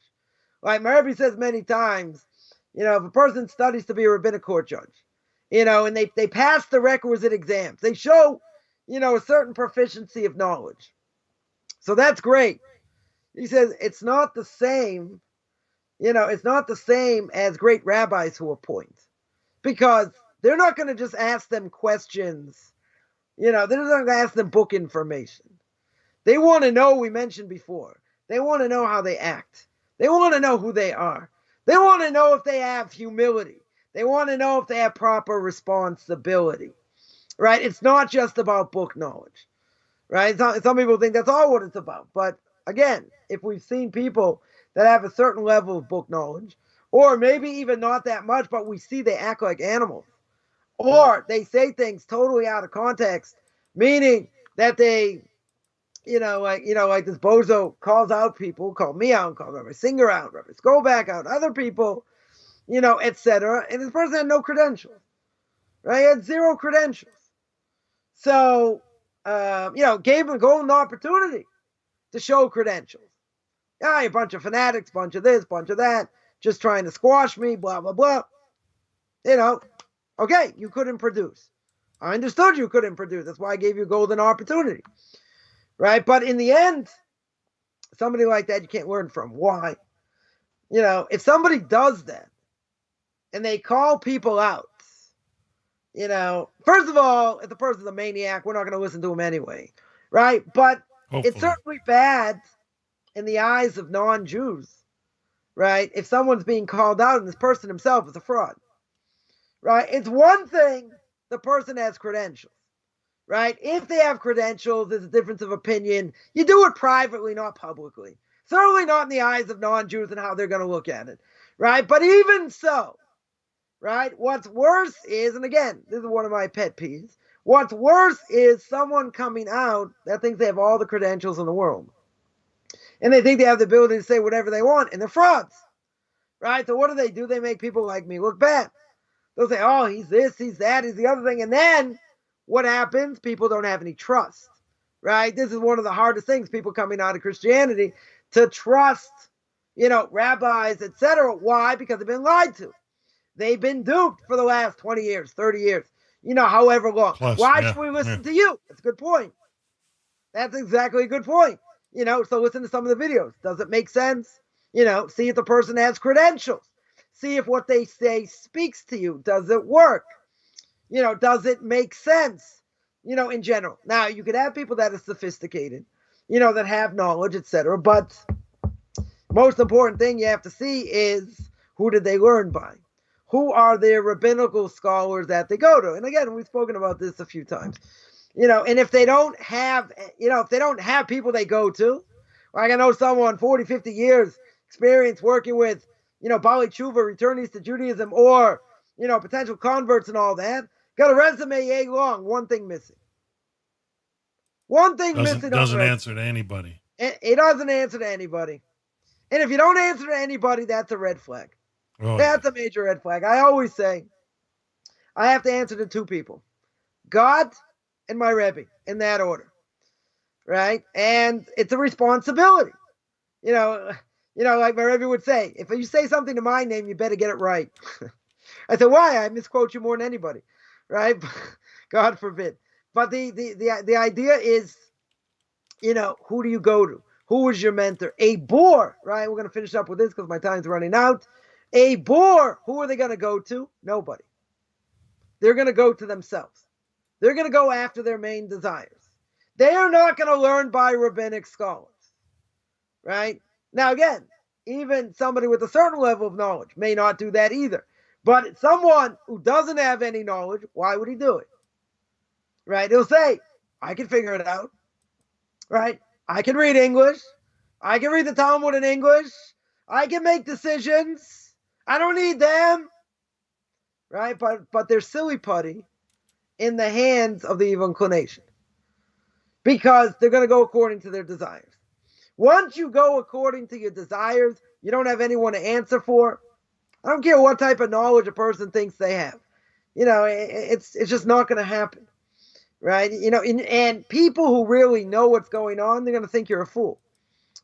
Like my Rebbe says many times, if a person studies to be a rabbinic court judge, and they pass the requisite exams, they show, a certain proficiency of knowledge. So that's great. He says it's not the same, as great rabbis who appoint, because they're not going to just ask them questions. They're not going to ask them book information. They want to know, we mentioned before, they want to know how they act. They want to know who they are. They want to know if they have humility. They want to know if they have proper responsibility, right? It's not just about book knowledge, right? Some people think that's all what it's about. But again, if we've seen people that have a certain level of book knowledge, or maybe even not that much, but we see they act like animals, or they say things totally out of context, meaning that they, like this bozo calls out people, called me out, called Rabbi Singer out, Rabbi Skolback out, other people, etc. And this person had no credentials, right? He had zero credentials. So, gave him a golden opportunity to show credentials. Yeah, you're a bunch of fanatics, bunch of this, bunch of that, just trying to squash me, blah, blah, blah. Okay, you couldn't produce. I understood you couldn't produce. That's why I gave you a golden opportunity, right? But in the end, somebody like that you can't learn from. Why? If somebody does that and they call people out, first of all, if the person's a maniac, we're not going to listen to him anyway, right? But Hopefully. It's certainly bad in the eyes of non-Jews, right? If someone's being called out and this person himself is a fraud, right? It's one thing the person has credentials, right? If they have credentials, there's a difference of opinion. You do it privately, not publicly. Certainly not in the eyes of non-Jews and how they're going to look at it, right? But even so, right, what's worse is, and again, this is one of my pet peeves, what's worse is someone coming out that thinks they have all the credentials in the world. And they think they have the ability to say whatever they want, and they're frauds, right? So what do? They make people like me look bad. They'll say, oh, he's this, he's that, he's the other thing. And then what happens? People don't have any trust, right? This is one of the hardest things, people coming out of Christianity, to trust, rabbis, etc. Why? Because they've been lied to. They've been duped for the last 20 years, 30 years, however long. Plus, why should we listen to you? That's a good point. That's exactly a good point. So listen to some of the videos. Does it make sense? See if the person has credentials. See if what they say speaks to you. Does it work? Does it make sense? In general. Now, you could have people that are sophisticated, that have knowledge, etc. But most important thing you have to see is, who did they learn by? Who are their rabbinical scholars that they go to? And again, we've spoken about this a few times. And if they don't have, people they go to, like I know someone 40, 50 years experience working with, Bali Tshuva, returnees to Judaism, or, potential converts and all that, got a resume yay long, one thing missing. One thing missing. Doesn't answer to anybody. It doesn't answer to anybody. And if you don't answer to anybody, that's a red flag. Oh, that's a major red flag. I always say, I have to answer to two people. God and my Rebbe, in that order, right? And it's a responsibility. Like my Rebbe would say, if you say something to my name, you better get it right. I said, why? I misquote you more than anybody, right? God forbid. But the idea is, who do you go to? Who was your mentor? A bore, right? We're going to finish up with this because my time's running out. A bore, who are they going to go to? Nobody. They're going to go to themselves. They're going to go after their main desires. They are not going to learn by rabbinic scholars, right? Now, again, even somebody with a certain level of knowledge may not do that either. But someone who doesn't have any knowledge, why would he do it? Right? He'll say, I can figure it out, right? I can read English. I can read the Talmud in English. I can make decisions. I don't need them, right? But they're silly putty in the hands of the evil inclination, because they're going to go according to their desires. Once you go according to your desires, you don't have anyone to answer for. I don't care what type of knowledge a person thinks they have. It's just not going to happen, right? And people who really know what's going on, they're going to think you're a fool,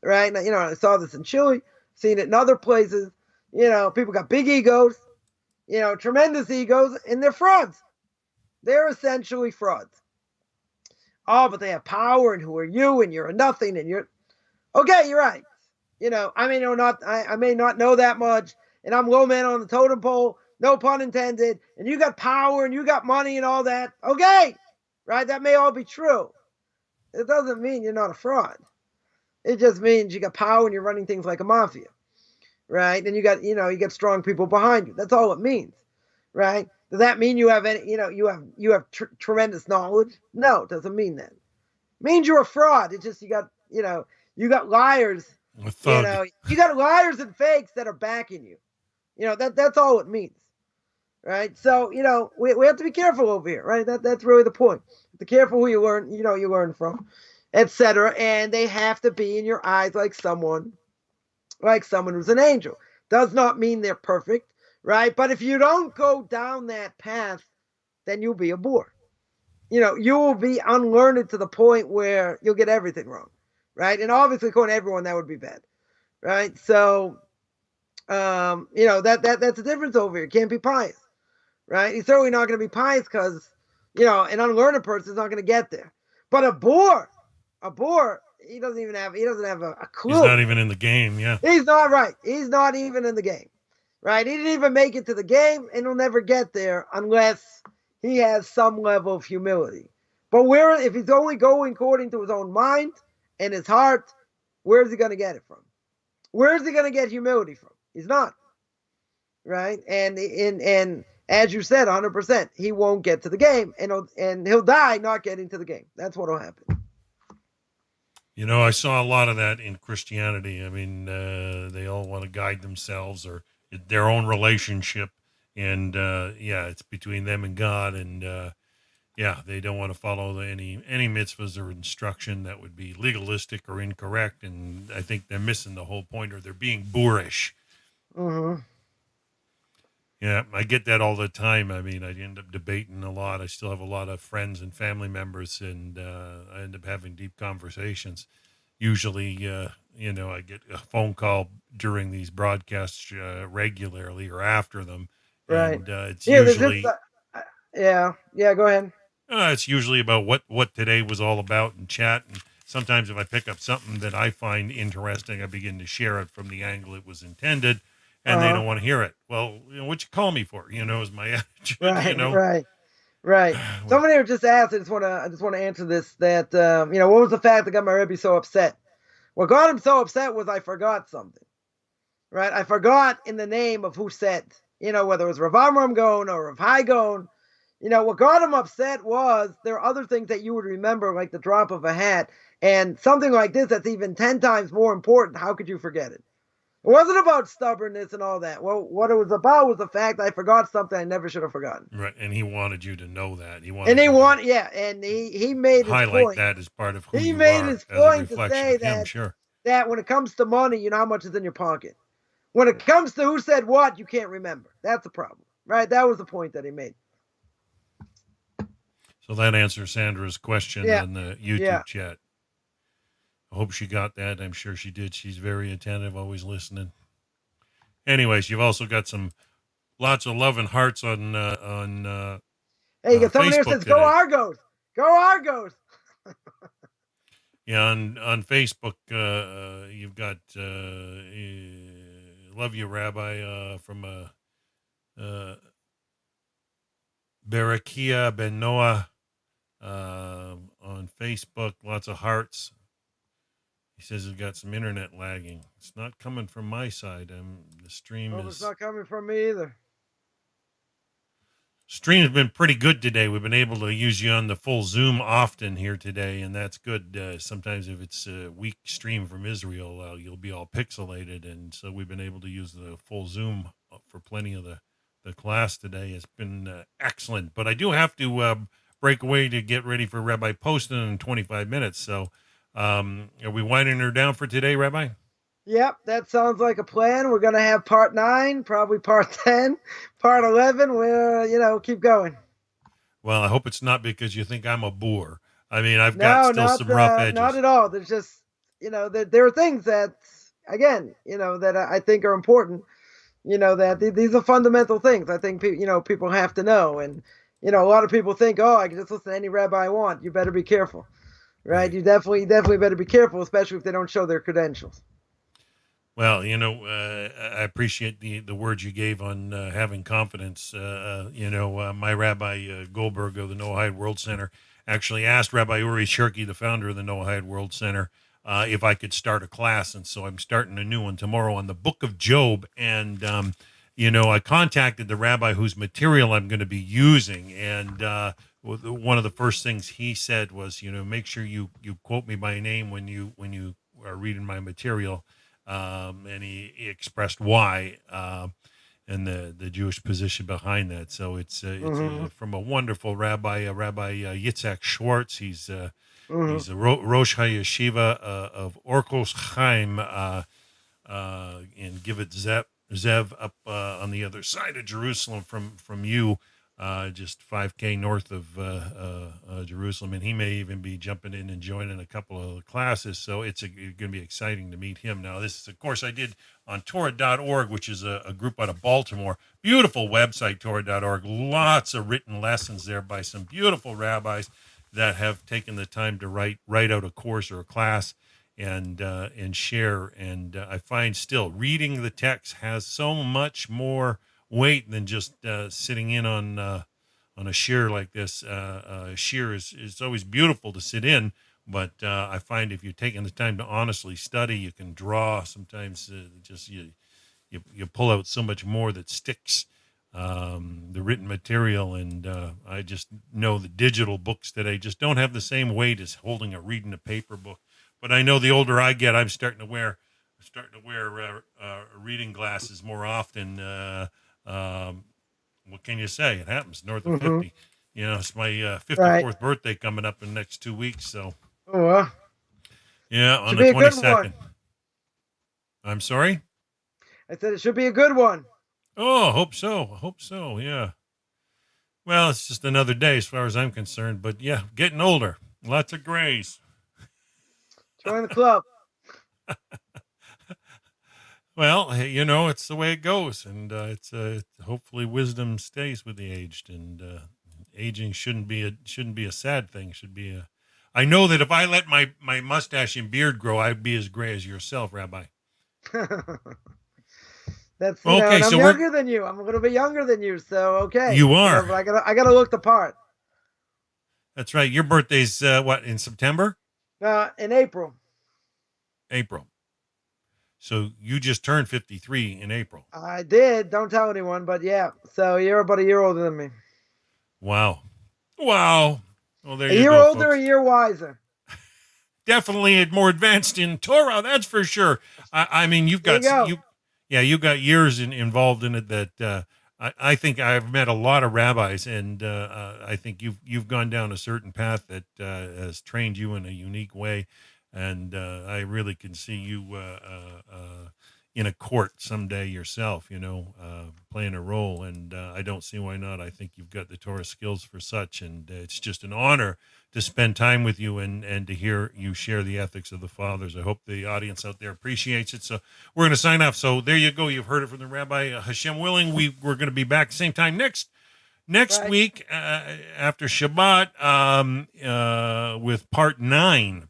right? I saw this in Chile, seen it in other places. People got big egos, tremendous egos, and they're frauds. They're essentially frauds. Oh, but they have power, and who are you? And you're a nothing, and you're... Okay, you're right. I may not know that much, and I'm low man on the totem pole, no pun intended, and you got power, and you got money, and all that. Okay, right? That may all be true. It doesn't mean you're not a fraud. It just means you got power, and you're running things like a mafia, right? And you got strong people behind you. That's all it means, right? Does that mean you have any, you have tremendous knowledge? No, it doesn't mean that. It means you're a fraud. It's just you got liars. You got liars and fakes that are backing you. That's all it means, right? So we have to be careful over here, right? That's really the point. Be careful who you learn from, etc. And they have to be in your eyes like someone who's an angel. Does not mean they're perfect, right? But if you don't go down that path, then you'll be a bore. You will be unlearned to the point where you'll get everything wrong, right? And obviously, according to everyone, that would be bad, right? So, that's a difference over here. You can't be pious, right? He's certainly not going to be pious because, an unlearned person is not going to get there. But a boor, he doesn't have a clue. He's not even in the game. Yeah. He's not right. He's not even in the game, right? He didn't even make it to the game, and he'll never get there unless he has some level of humility. But if he's only going according to his own mind and his heart, where is he going to get it from? Where is he going to get humility from? He's not, right? And as you said, 100%, he won't get to the game, and he'll die not getting to the game. That's what will happen. I saw a lot of that in Christianity. I mean, they all want to guide themselves or their own relationship, and it's between them and God, and they don't want to follow any mitzvahs or instruction that would be legalistic or incorrect, and I think they're missing the whole point, or they're being boorish. Mm-hmm. Yeah, I get that all the time. I mean, I end up debating a lot. I still have a lot of friends and family members, and I end up having deep conversations. Usually, I get a phone call during these broadcasts regularly or after them. Right. And it's usually... Go ahead. It's usually about what today was all about in chat. And sometimes if I pick up something that I find interesting, I begin to share it from the angle it was intended. And they don't want to hear it. Well, what you call me for? Is my attitude. Right. Somebody just asked. I just want to answer this. That what was the fact that got my Rebbe so upset? What got him so upset was I forgot something. Right. I forgot in the name of who said. Whether it was Rav Amram Gaon or Rav Hai Gaon. What got him upset was there are other things that you would remember, like the drop of a hat, and something like this that's even 10 times more important. How could you forget it? It wasn't about stubbornness and all that. Well, what it was about was the fact I forgot something I never should have forgotten. Right, and he wanted you to know that. He made his highlight point. that as part of who he you made are, his point as a to say that when it comes to money, you know how much is in your pocket. When it comes to who said what, you can't remember. That's the problem, right? That was the point that he made. So that answers Sandra's question in the YouTube chat. I hope she got that. I'm sure she did. She's very attentive, always listening. Anyways, you've also got lots of love and hearts on hey, you got someone here says, today. Go Argos! Go Argos! Yeah, on Facebook, you've got Love You, Rabbi, from Barakia Ben Noah on Facebook. Lots of hearts. He says he's got some internet lagging. It's not coming from my side. The stream is... It's not coming from me either. Stream's been pretty good today. We've been able to use you on the full Zoom often here today, and that's good. Sometimes if it's a weak stream from Israel, you'll be all pixelated, and so we've been able to use the full Zoom for plenty of the class today. It's been excellent. But I do have to break away to get ready for Rabbi Poston in 25 minutes, so... are we winding her down for today, Rabbi? Yep, that sounds like a plan. We're going to have part 9, probably part 10, part 11. We'll, keep going. Well, I hope it's not because you think I'm a boor. I mean, I've got some rough edges. Not at all. There's just, there are things that, again, that I think are important. That these are fundamental things. I think, people have to know. And, a lot of people think, I can just listen to any rabbi I want. You better be careful. Right, you definitely better be careful, especially if they don't show their credentials. Well, I appreciate the words you gave on having confidence. My Rabbi Goldberg of the Noahide World Center actually asked Rabbi Uri Shirky, the founder of the Noahide World Center, if I could start a class, and so I'm starting a new one tomorrow on the Book of Job. And I contacted the rabbi whose material I'm going to be using, and one of the first things he said was, make sure you quote me by name when you are reading my material. And he expressed why, and the Jewish position behind that. So it's from a wonderful rabbi, Rabbi Yitzhak Schwartz. He's a Rosh HaYeshiva of Orkos Chaim in Givat Zev up on the other side of Jerusalem from you. just 5K north of Jerusalem, and he may even be jumping in and joining a couple of the classes. So it's going to be exciting to meet him. Now, this is a course I did on Torah.org, which is a group out of Baltimore. Beautiful website, Torah.org. Lots of written lessons there by some beautiful rabbis that have taken the time to write out a course or a class and share. And I find still reading the text has so much more weight than just sitting in on a shear like this. Shear is always beautiful to sit in, but I find if you're taking the time to honestly study, you can draw. Sometimes just you pull out so much more that sticks. The written material, and I just know the digital books today just don't have the same weight as reading a paper book. But I know the older I get, I'm starting to wear reading glasses more often. What can you say? It happens north of 50. It's my 54th birthday coming up in the next 2 weeks. So, yeah, on the 22nd. I'm sorry? I said it should be a good one. Oh, I hope so. Yeah. Well, it's just another day as far as I'm concerned. But yeah, getting older. Lots of grays. Join the club. Well, it's the way it goes, and it's hopefully wisdom stays with the aged, and aging shouldn't be a sad thing. Should be I know that if I let my mustache and beard grow, I'd be as gray as yourself, Rabbi. That's okay. I'm younger than you. I'm a little bit younger than you, so okay. You are. But I gotta look the part. That's right. Your birthday's what, in September? In April. April. So you just turned 53 in April. I did. Don't tell anyone, but yeah. So you're about a year older than me. Wow. Well, there you go. A year older, folks. A year wiser. Definitely more advanced in Torah, that's for sure. I mean, you've got you got years involved in it that I think I've met a lot of rabbis, and I think you've gone down a certain path that has trained you in a unique way. And I really can see you in a court someday yourself, playing a role. And I don't see why not. I think you've got the Torah skills for such. And it's just an honor to spend time with you and to hear you share the ethics of the fathers. I hope the audience out there appreciates it. So we're going to sign off. So there you go. You've heard it from the Rabbi. Hashem willing, we're going to be back same time next week after Shabbat with part 9.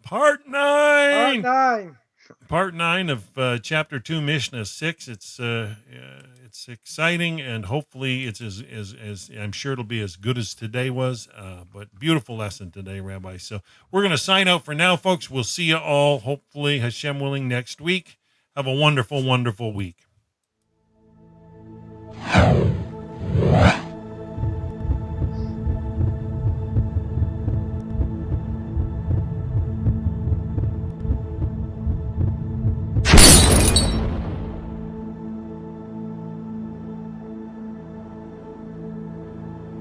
Part 9 of chapter 2, Mishnah 6. It's exciting, and hopefully it's as I'm sure it'll be as good as today was. But beautiful lesson today, Rabbi. So we're going to sign out for now, folks. We'll see you all, hopefully, Hashem willing, next week. Have a wonderful, wonderful week.